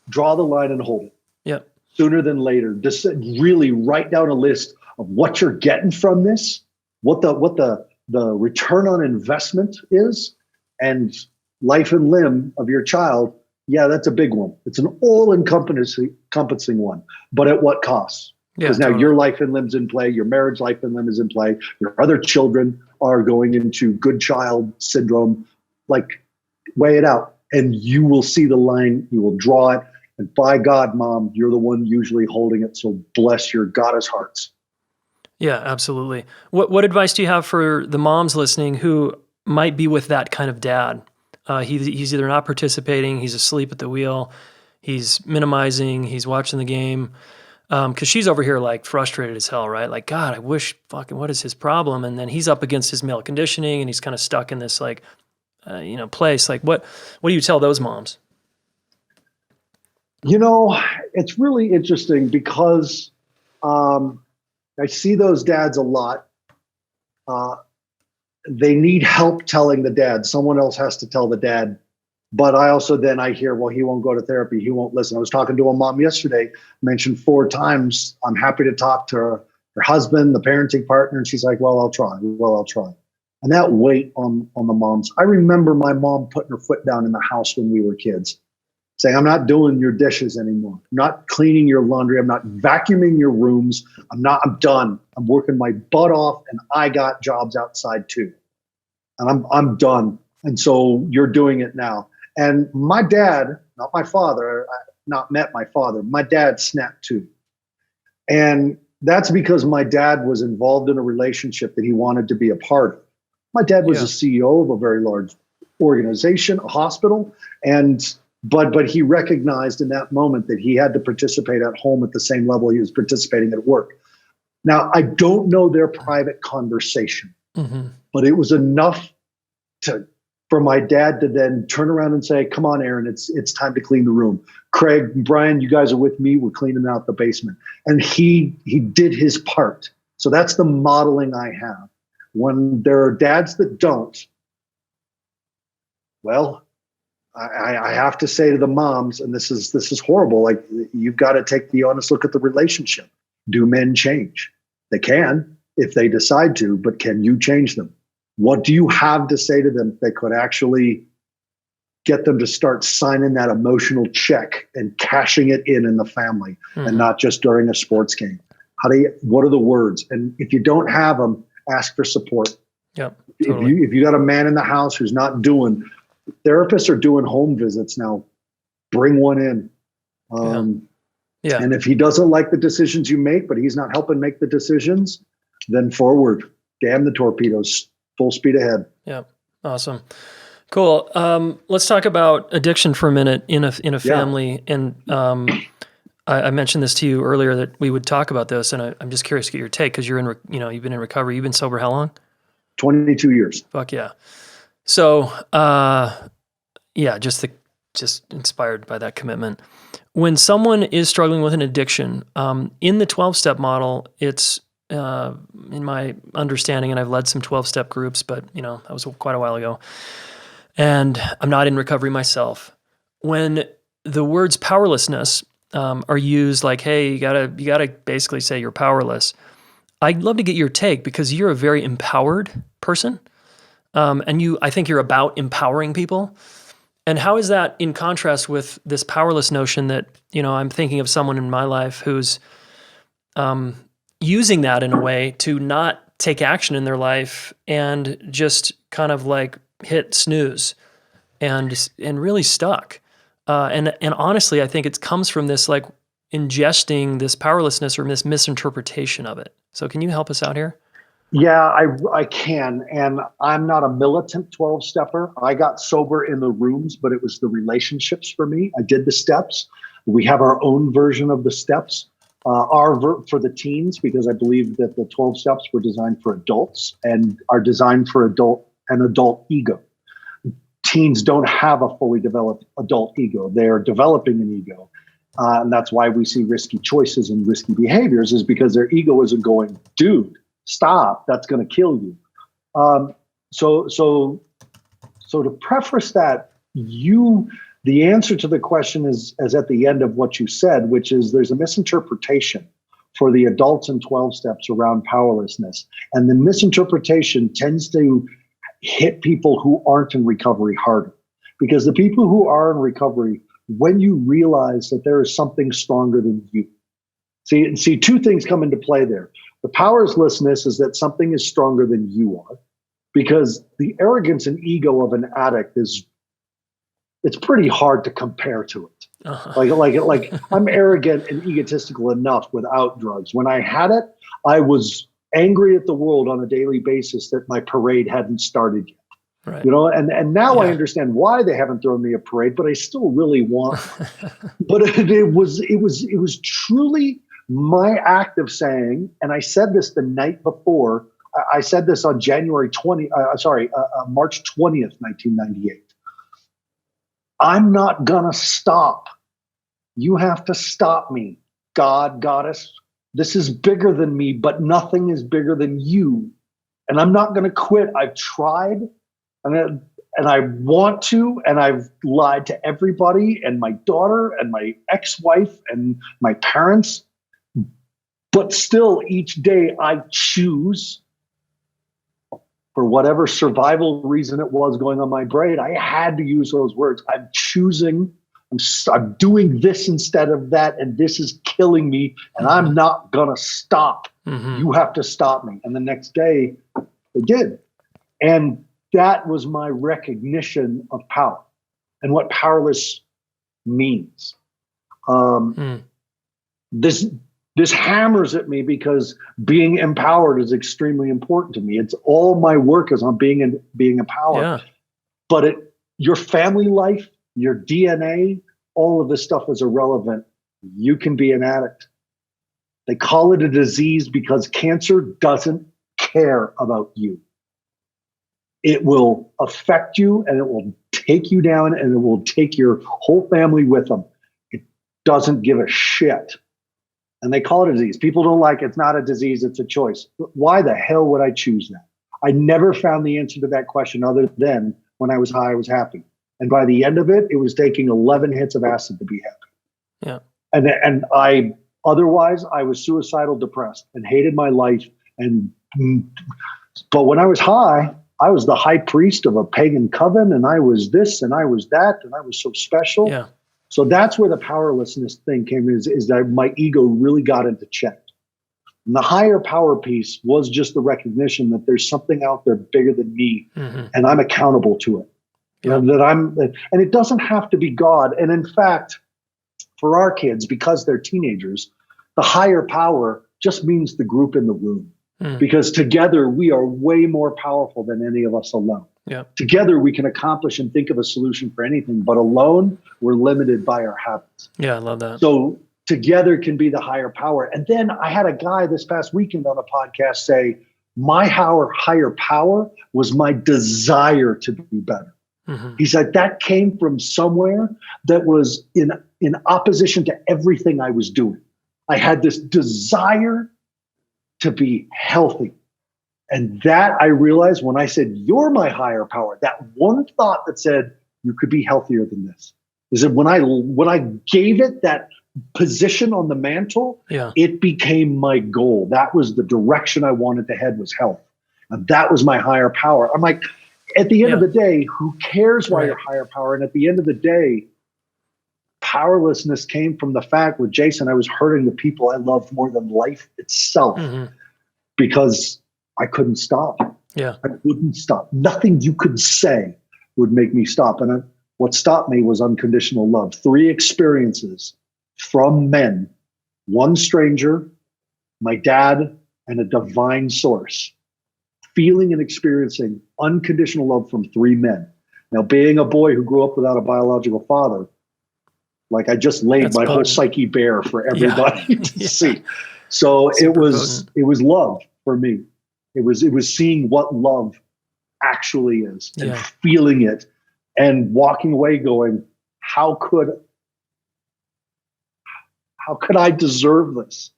draw the line and hold it. Yep. Sooner than later. Just really write down a list of what you're getting from this, what the return on investment is, and life and limb of your child. Yeah, that's a big one. It's an all-encompassing one, but at what cost? Because now your life and limb's in play, your marriage life and limb is in play, your other children are going into good child syndrome. Like, weigh it out, and you will see the line, you will draw it, and by God, mom, you're the one usually holding it, so bless your goddess hearts. Yeah, absolutely. What advice do you have for the moms listening who might be with that kind of dad? He's either not participating, he's asleep at the wheel, he's minimizing, he's watching the game. Because she's over here like frustrated as hell, right? Like, God, I wish fucking, what is his problem? And then he's up against his male conditioning and he's kind of stuck in this like, place. Like what do you tell those moms? It's really interesting because I see those dads a lot. They need help telling the dad. Someone else has to tell the dad. But I hear, well, he won't go to therapy. He won't listen. I was talking to a mom yesterday, mentioned 4 times, I'm happy to talk to her husband, the parenting partner. And she's like, well, I'll try. And that weight on the moms. I remember my mom putting her foot down in the house when we were kids, saying, I'm not doing your dishes anymore. I'm not cleaning your laundry. I'm not vacuuming your rooms. I'm done. I'm working my butt off, and I got jobs outside too. And I'm done. And so you're doing it now. And my dad, not my father, not met my father, my dad snapped too. And that's because my dad was involved in a relationship that he wanted to be a part of. My dad was a CEO of a very large organization, a hospital, but he recognized in that moment that he had to participate at home at the same level he was participating at work. Now, I don't know their private conversation, but it was enough for my dad to then turn around and say, come on, Aaron, it's time to clean the room. Craig, Brian, you guys are with me. We're cleaning out the basement. And he did his part. So that's the modeling I have. When there are dads that don't, well, I have to say to the moms, and this is horrible, like you've got to take the honest look at the relationship. Do men change? They can if they decide to, but can you change them? What do you have to say to them that could actually get them to start signing that emotional check and cashing it in the family and not just during a sports game? What are the words? And if you don't have them, ask for support. Yep, totally. If you got a man in the house who's not doing, therapists are doing home visits now. Bring one in. And if he doesn't like the decisions you make, but he's not helping make the decisions, then forward. Damn the torpedoes. Full speed ahead. Yeah. Awesome. Cool. Let's talk about addiction for a minute in a family. And I mentioned this to you earlier that we would talk about this, and I'm just curious to get your take because you're you've been in recovery. You've been sober how long? 22 years. Fuck yeah. So, just inspired by that commitment. When someone is struggling with an addiction, in the 12-step model, it's in my understanding, and I've led some 12-step groups, but that was quite a while ago, and I'm not in recovery myself. When the words powerlessness are used, like, hey, you gotta basically say you're powerless. I'd love to get your take because you're a very empowered person. And I think you're about empowering people. And how is that in contrast with this powerless notion that, I'm thinking of someone in my life who's using that in a way to not take action in their life and just kind of like hit snooze and really stuck. And honestly, I think it comes from this like ingesting this powerlessness or this misinterpretation of it. So can you help us out here? Yeah, I can. And I'm not a militant 12-stepper. I got sober in the rooms, but it was the relationships for me. I did the steps. We have our own version of the steps. For the teens, because I believe that the 12 steps were designed for adults and are designed for an adult ego. Teens don't have a fully developed adult ego. They are developing an ego. And that's why we see risky choices and risky behaviors, is because their ego isn't going, dude, stop, that's going to kill you. So to preface that, the answer to the question is at the end of what you said, which is there's a misinterpretation for the adults in 12 steps around powerlessness. And the misinterpretation tends to hit people who aren't in recovery harder. Because the people who are in recovery, when you realize that there is something stronger than you, see two things come into play there. The powerlessness is that something is stronger than you are, because the arrogance and ego of an addict it's pretty hard to compare to it. Uh-huh. Like I'm arrogant and egotistical enough without drugs. When I had it, I was angry at the world on a daily basis that my parade hadn't started yet. Right. And now I understand why they haven't thrown me a parade, but I still really want one. But it was truly my act of saying, and I said this the night before, I said this on March 20th, 1998. I'm not gonna stop. You have to stop me. God, goddess, this is bigger than me, but nothing is bigger than you. And I'm not gonna quit. I've tried, and I want to, and I've lied to everybody and my daughter and my ex-wife and my parents. But still, each day I choose, for whatever survival reason it was going on my brain, I had to use those words. I'm choosing, I'm doing this instead of that, and this is killing me, and I'm not going to stop. Mm-hmm. You have to stop me. And the next day, they did. And that was my recognition of power and what powerless means. This hammers at me because being empowered is extremely important to me. It's all my work is on being empowered. Yeah. But your family life, your DNA, all of this stuff is irrelevant. You can be an addict. They call it a disease because cancer doesn't care about you. It will affect you and it will take you down and it will take your whole family with them. It doesn't give a shit. And they call it a disease. People don't like it. It's not a disease, it's a choice. Why the hell would I choose that? I never found the answer to that question other than when I was high, I was happy. And by the end of it, it was taking 11 hits of acid to be happy. Yeah. And otherwise I was suicidal, depressed, and hated my life. But when I was high, I was the high priest of a pagan coven, and I was this and I was that, and I was so special. Yeah. So that's where the powerlessness thing came, is that my ego really got into check. And the higher power piece was just the recognition that there's something out there bigger than me, and I'm accountable to it. Yeah. And it doesn't have to be God. And in fact, for our kids, because they're teenagers, the higher power just means the group in the room. Because together we are way more powerful than any of us alone. Yeah. Together we can accomplish and think of a solution for anything, but alone we're limited by our habits. Yeah, I love that. So together can be the higher power. And then I had a guy this past weekend on a podcast say, my higher power was my desire to be better. Mm-hmm. He said that came from somewhere that was in opposition to everything I was doing. I had this desire to be healthy. And that I realized when I said, you're my higher power, that one thought that said, you could be healthier than this, is that when I gave it that position on the mantle, Yeah. it became my goal. That was the direction I wanted to head, was health. And that was my higher power. I'm like, at the end of the day, who cares why Right. you're higher power? And at the end of the day, powerlessness came from the fact with Jason, I was hurting the people I loved more than life itself because I couldn't stop. Yeah. I wouldn't stop. Nothing you could say would make me stop. And what stopped me was unconditional love. 3 experiences from men, 1 stranger, my dad, and a divine source. Feeling and experiencing unconditional love from 3 men. Now, being a boy who grew up without a biological father, like I just laid That's my whole potent. psyche bare for everybody to see. So Super it was love for me. It was seeing what love actually is and feeling it and walking away going, how could I deserve this?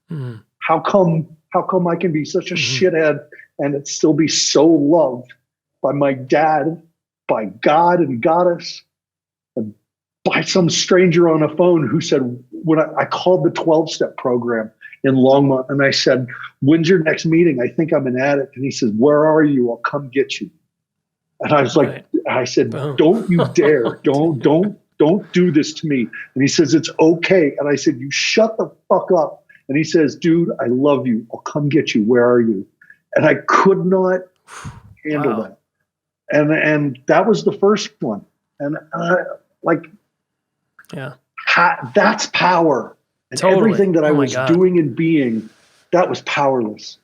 How come I can be such a shithead and it still be so loved by my dad, by God and Goddess, and by some stranger on a phone who said, when I called the 12-step program in Longmont and I said, when's your next meeting? I think I'm an addict. And he says, where are you? I'll come get you. And I was like, I said, don't you dare. Don't do this to me. And he says, it's okay. And I said, you shut the fuck up. And he says, dude, I love you. I'll come get you. Where are you? And I could not handle that. And that was the first one. And that's power. And everything that I was doing and being, that was powerless.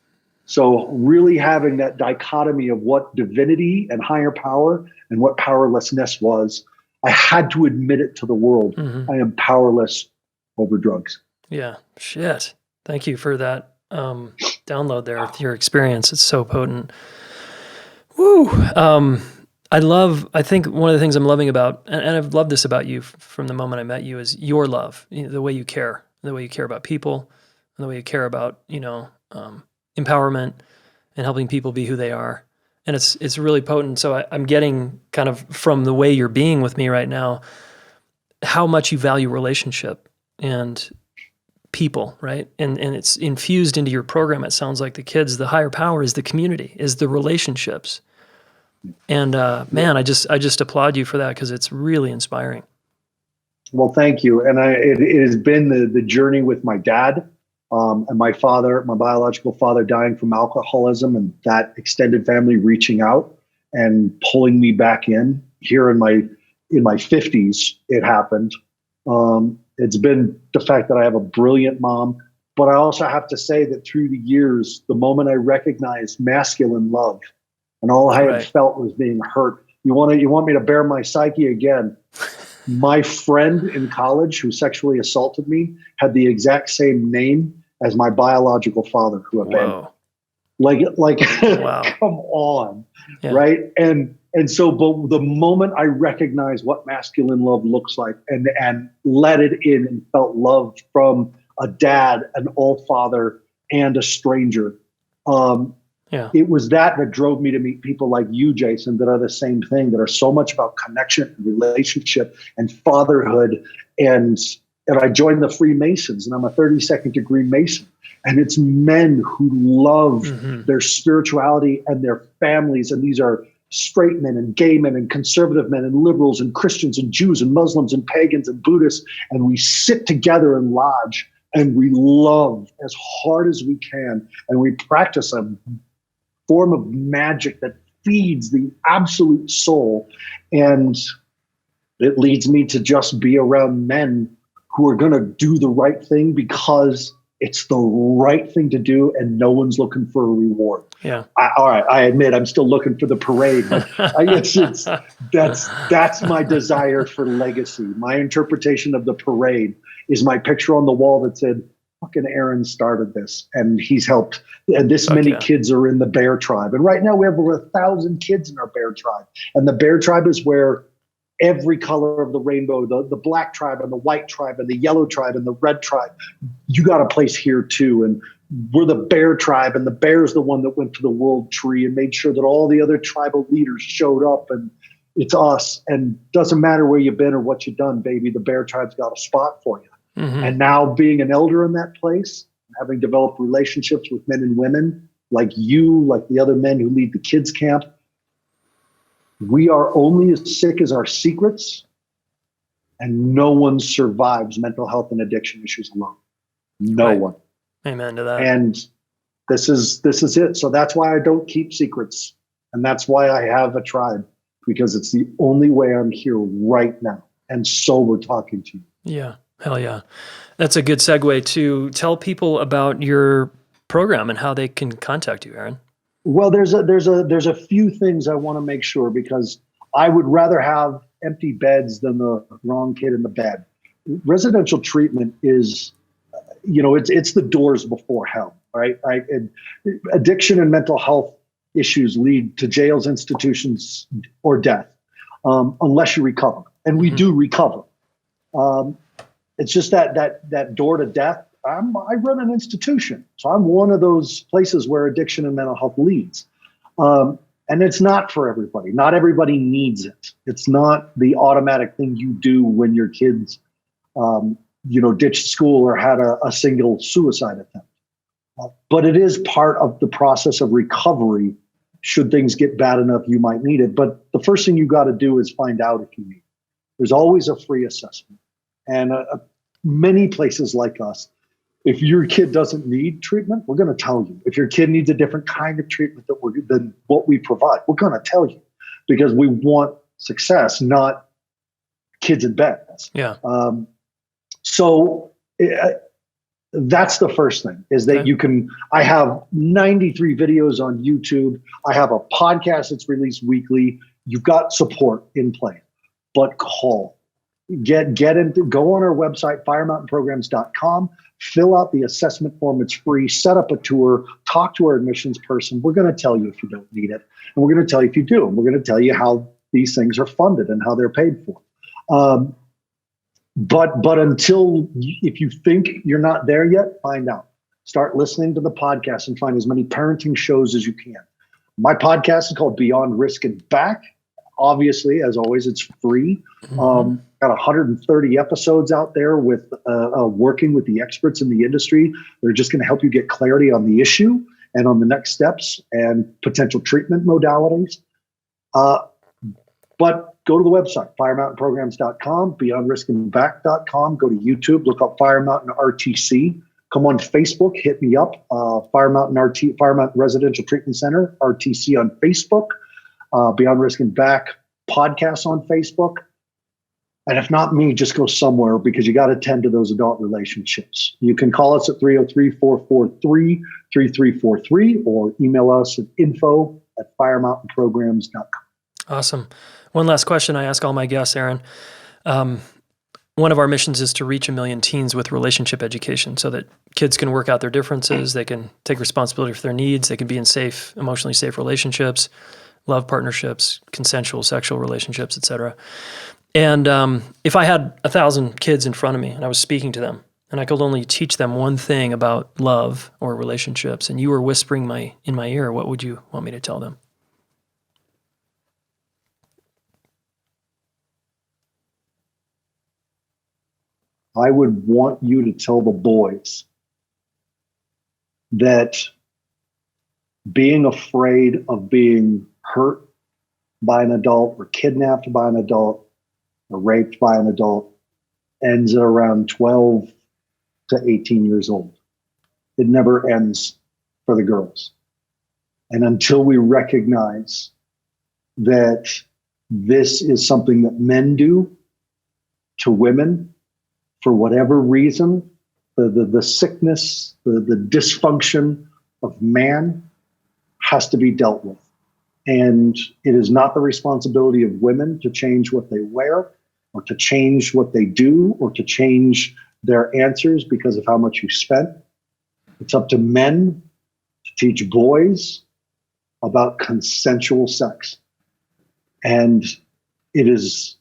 So really having that dichotomy of what divinity and higher power and what powerlessness was, I had to admit it to the world. I am powerless over drugs. Yeah. Shit. Thank you for that download there with your experience. It's so potent. Woo. I think one of the things I'm loving about, and I've loved this about you from the moment I met you, is your love, the way you care, the way you care about people, and the way you care about, empowerment and helping people be who they are. And it's really potent. So I'm getting kind of from the way you're being with me right now, how much you value relationship and people, right? And it's infused into your program. It sounds like the kids, the higher power is the community, is the relationships. And man, I just applaud you for that because it's really inspiring. Well, thank you. And it has been the journey with my dad and my father, my biological father, dying from alcoholism, and that extended family reaching out and pulling me back in. Here in my 50s, it happened. It's been the fact that I have a brilliant mom, but I also have to say that through the years, the moment I recognized masculine love, and all I had felt was being hurt. You want me to bare my psyche again? My friend in college who sexually assaulted me had the exact same name as my biological father who abandoned me. Like come on, right? And so, but the moment I recognized what masculine love looks like and let it in and felt love from a dad, an all father, and a stranger, it was that drove me to meet people like you, Jason, that are the same thing, that are so much about connection and relationship and fatherhood. And I joined the Freemasons, and I'm a 32nd degree Mason. And it's men who love their spirituality and their families. And these are straight men and gay men and conservative men and liberals and Christians and Jews and Muslims and pagans and Buddhists. And we sit together in lodge and we love as hard as we can. And we practice a form of magic that feeds the absolute soul. And it leads me to just be around men who are going to do the right thing because it's the right thing to do and no one's looking for a reward. Yeah. All right. I admit I'm still looking for the parade, but that's my desire for legacy. My interpretation of the parade is my picture on the wall that said, fucking Aaron started this and he's helped. And this many kids are in the Bear Tribe. And right now we have over 1,000 kids in our Bear Tribe. And the Bear Tribe is where every color of the rainbow, the black tribe and the white tribe and the yellow tribe and the red tribe, you got a place here too. And we're the Bear Tribe, and the bear is the one that went to the World Tree and made sure that all the other tribal leaders showed up, and it's us. And doesn't matter where you've been or what you've done, baby, the Bear Tribe's got a spot for you. And now being an elder in that place, having developed relationships with men and women like you, like the other men who lead the kids camp, we are only as sick as our secrets, and no one survives mental health and addiction issues alone. No one. Amen to that. And this is it. So that's why I don't keep secrets. And that's why I have a tribe, because it's the only way I'm here right now. And so we're talking to you. Yeah. Hell yeah. That's a good segue to tell people about your program and how they can contact you, Aaron. Well, there's a few things I want to make sure, because I would rather have empty beds than the wrong kid in the bed. Residential treatment is, it's the doors before hell, right? And addiction and mental health issues lead to jails, institutions, or death, unless you recover. And we do recover. It's just that door to death. I run an institution, so I'm one of those places where addiction and mental health leads. And it's not for everybody. Not everybody needs it. It's not the automatic thing you do when your kids, ditched school or had a single suicide attempt. But it is part of the process of recovery. Should things get bad enough, you might need it. But the first thing you got to do is find out if you need it. There's always a free assessment. And many places like us, if your kid doesn't need treatment, we're going to tell you. If your kid needs a different kind of treatment than what we provide, we're going to tell you, because we want success, not kids in beds. Yeah. So that's the first thing, is that I have 93 videos on YouTube. I have a podcast that's released weekly. You've got support in play, but call. Go on our website, firemountainprograms.com, fill out the assessment form. It's free. Set up a tour, talk to our admissions person. We're going to tell you if you don't need it, and we're going to tell you if you do. And we're going to tell you how these things are funded and how they're paid for. But if you think you're not there yet, find out. Start listening to the podcast and find as many parenting shows as you can. My podcast is called Beyond Risk and Back. Obviously, as always, it's free. Got 130 episodes out there with working with the experts in the industry. They're just going to help you get clarity on the issue and on the next steps and potential treatment modalities. But go to the website, firemountainprograms.com, beyondriskandback.com. Go to YouTube, look up Fire Mountain RTC. Come on Facebook, hit me up, Fire Mountain Residential Treatment Center, RTC on Facebook. Beyond Risk and Back podcasts on Facebook. And if not me, just go somewhere, because you got to tend to those adult relationships. You can call us at 303-443-3343 or email us at info@firemountainprograms.com. Awesome. One last question I ask all my guests, Aaron. One of our missions is to reach 1 million teens with relationship education, so that kids can work out their differences, they can take responsibility for their needs, they can be in emotionally safe relationships, love partnerships, consensual sexual relationships, etc. And if I had 1,000 kids in front of me and I was speaking to them, and I could only teach them one thing about love or relationships, and you were whispering in my ear, what would you want me to tell them? I would want you to tell the boys that being afraid of being hurt by an adult or kidnapped by an adult or raped by an adult ends at around 12 to 18 years old. It never ends for the girls. And until we recognize that this is something that men do to women for whatever reason, the sickness, the dysfunction of man has to be dealt with. And it is not the responsibility of women to change what they wear or to change what they do or to change their answers because of how much you spent. It's up to men to teach boys about consensual sex. And it is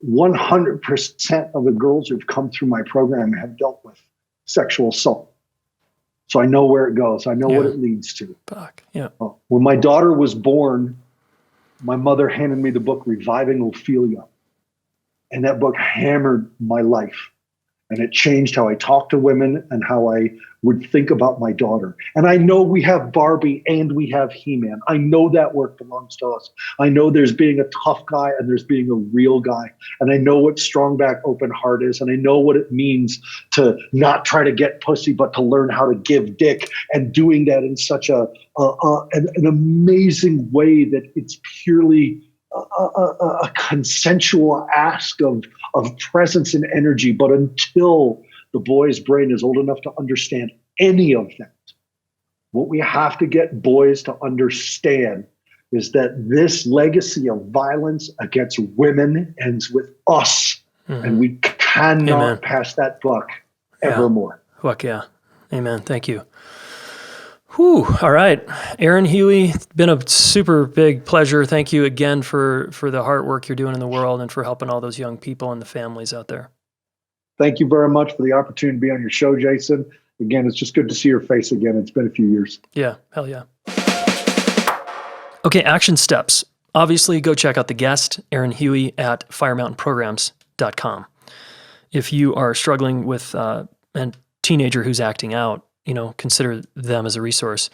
100% of the girls who've come through my program have dealt with sexual assault. So I know where it goes. I know what it leads to. Fuck. Yeah. When my daughter was born, my mother handed me the book Reviving Ophelia. And that book hammered my life. And it changed how I talk to women and how I would think about my daughter. And I know we have Barbie and we have He-Man. I know that work belongs to us. I know there's being a tough guy and there's being a real guy. And I know what strong back, open heart is. And I know what it means to not try to get pussy, but to learn how to give dick, and doing that in such an amazing way that it's purely a consensual ask of presence and energy. But until the boy's brain is old enough to understand any of that, what we have to get boys to understand is that this legacy of violence against women ends with us. Mm-hmm. And we cannot pass that buck evermore. Fuck yeah. Amen. Thank you. Whew. All right. Aaron Huey, it's been a super big pleasure. Thank you again for the hard work you're doing in the world and for helping all those young people and the families out there. Thank you very much for the opportunity to be on your show, Jason. Again, it's just good to see your face again. It's been a few years. Yeah. Hell yeah. Okay. Action steps. Obviously, go check out the guest, Aaron Huey, at firemountainprograms.com. If you are struggling with a teenager who's acting out, consider them as a resource.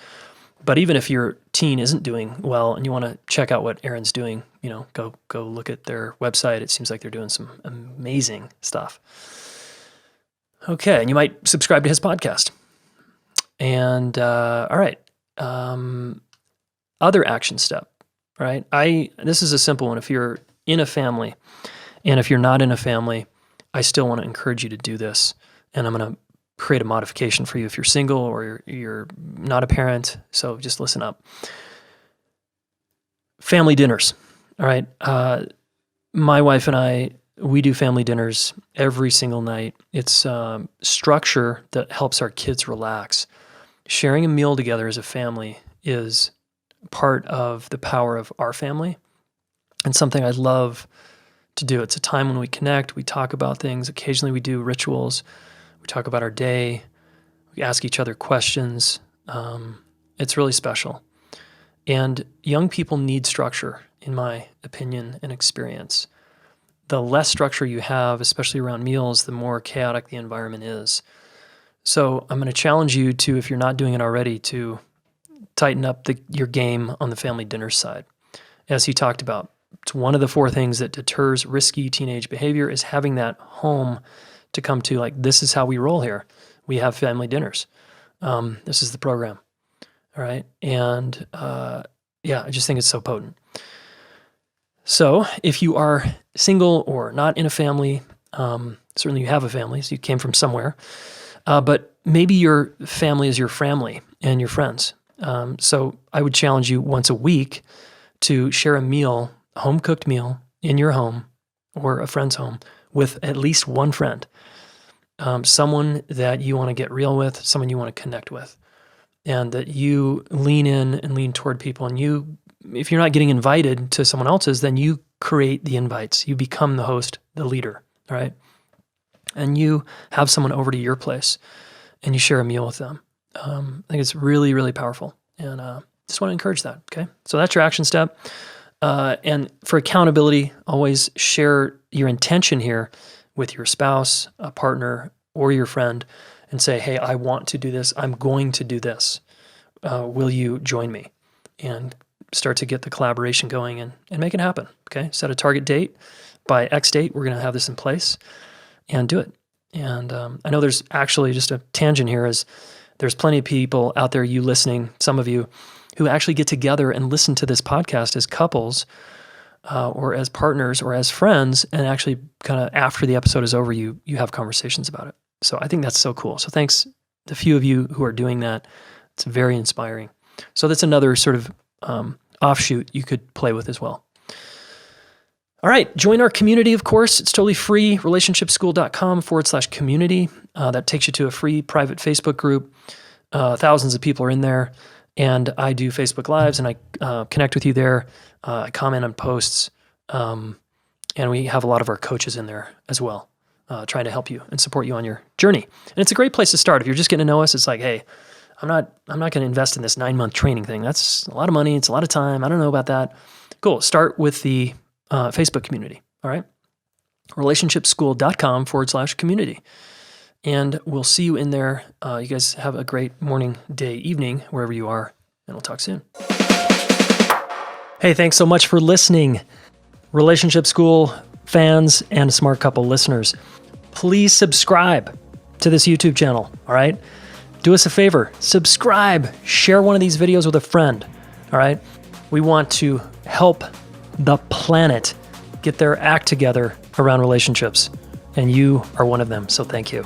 But even if your teen isn't doing well and you want to check out what Aaron's doing, go look at their website. It seems like they're doing some amazing stuff. Okay, and you might subscribe to his podcast. And all right, other action step, right? This is a simple one. If you're in a family, and if you're not in a family, I still want to encourage you to do this. And I'm going to create a modification for you if you're single or you're not a parent. So just listen up. Family dinners. All right. My wife and I, we do family dinners every single night. It's structure that helps our kids relax. Sharing a meal together as a family is part of the power of our family and something I love to do. It's a time when we connect, we talk about things. Occasionally we do rituals. We talk about our day. We ask each other questions. It's really special. And young people need structure, in my opinion and experience. The less structure you have, especially around meals, the more chaotic the environment is. So I'm going to challenge you to, if you're not doing it already, to tighten up your game on the family dinner side. As he talked about, it's one of the 4 things that deters risky teenage behavior is having that home to come to, like, this is how we roll here. We have family dinners. This is the program. All right. And I just think it's so potent. So if you are single or not in a family, certainly you have a family, so you came from somewhere, but maybe your family is your family and your friends. So I would challenge you once a week to share a meal, a home-cooked meal in your home or a friend's home with at least one friend. Someone that you want to get real with, someone you want to connect with, and that you lean in and lean toward people. And if you're not getting invited to someone else's, then you create the invites. You become the host, the leader, all right? And you have someone over to your place and you share a meal with them. I think it's really, really powerful. And just want to encourage that, okay? So that's your action step. And for accountability, always share your intention here with your spouse, a partner, or your friend and say, hey, I want to do this. I'm going to do this. Will you join me? And start to get the collaboration going and make it happen, okay? Set a target date. By X date, we're going to have this in place and do it. And I know there's actually just a tangent here is there's plenty of people out there, you listening, some of you, who actually get together and listen to this podcast as couples or as partners or as friends, and actually kind of after the episode is over, you have conversations about it. So I think that's so cool. So thanks the few of you who are doing that. It's very inspiring. So that's another sort of offshoot you could play with as well. All right, join our community, of course. It's totally free, relationshipschool.com/community. That takes you to a free private Facebook group. Thousands of people are in there. And I do Facebook Lives, and I connect with you there. I comment on posts, and we have a lot of our coaches in there as well, trying to help you and support you on your journey. And it's a great place to start. If you're just getting to know us, it's like, hey, I'm not going to invest in this 9-month training thing. That's a lot of money. It's a lot of time. I don't know about that. Cool. Start with the Facebook community. All right. relationshipschool.com/community. And we'll see you in there. You guys have a great morning, day, evening, wherever you are, and we'll talk soon. Hey, thanks so much for listening. Relationship School fans and Smart Couple listeners, please subscribe to this YouTube channel, all right? Do us a favor, subscribe, share one of these videos with a friend, all right? We want to help the planet get their act together around relationships, and you are one of them, so thank you.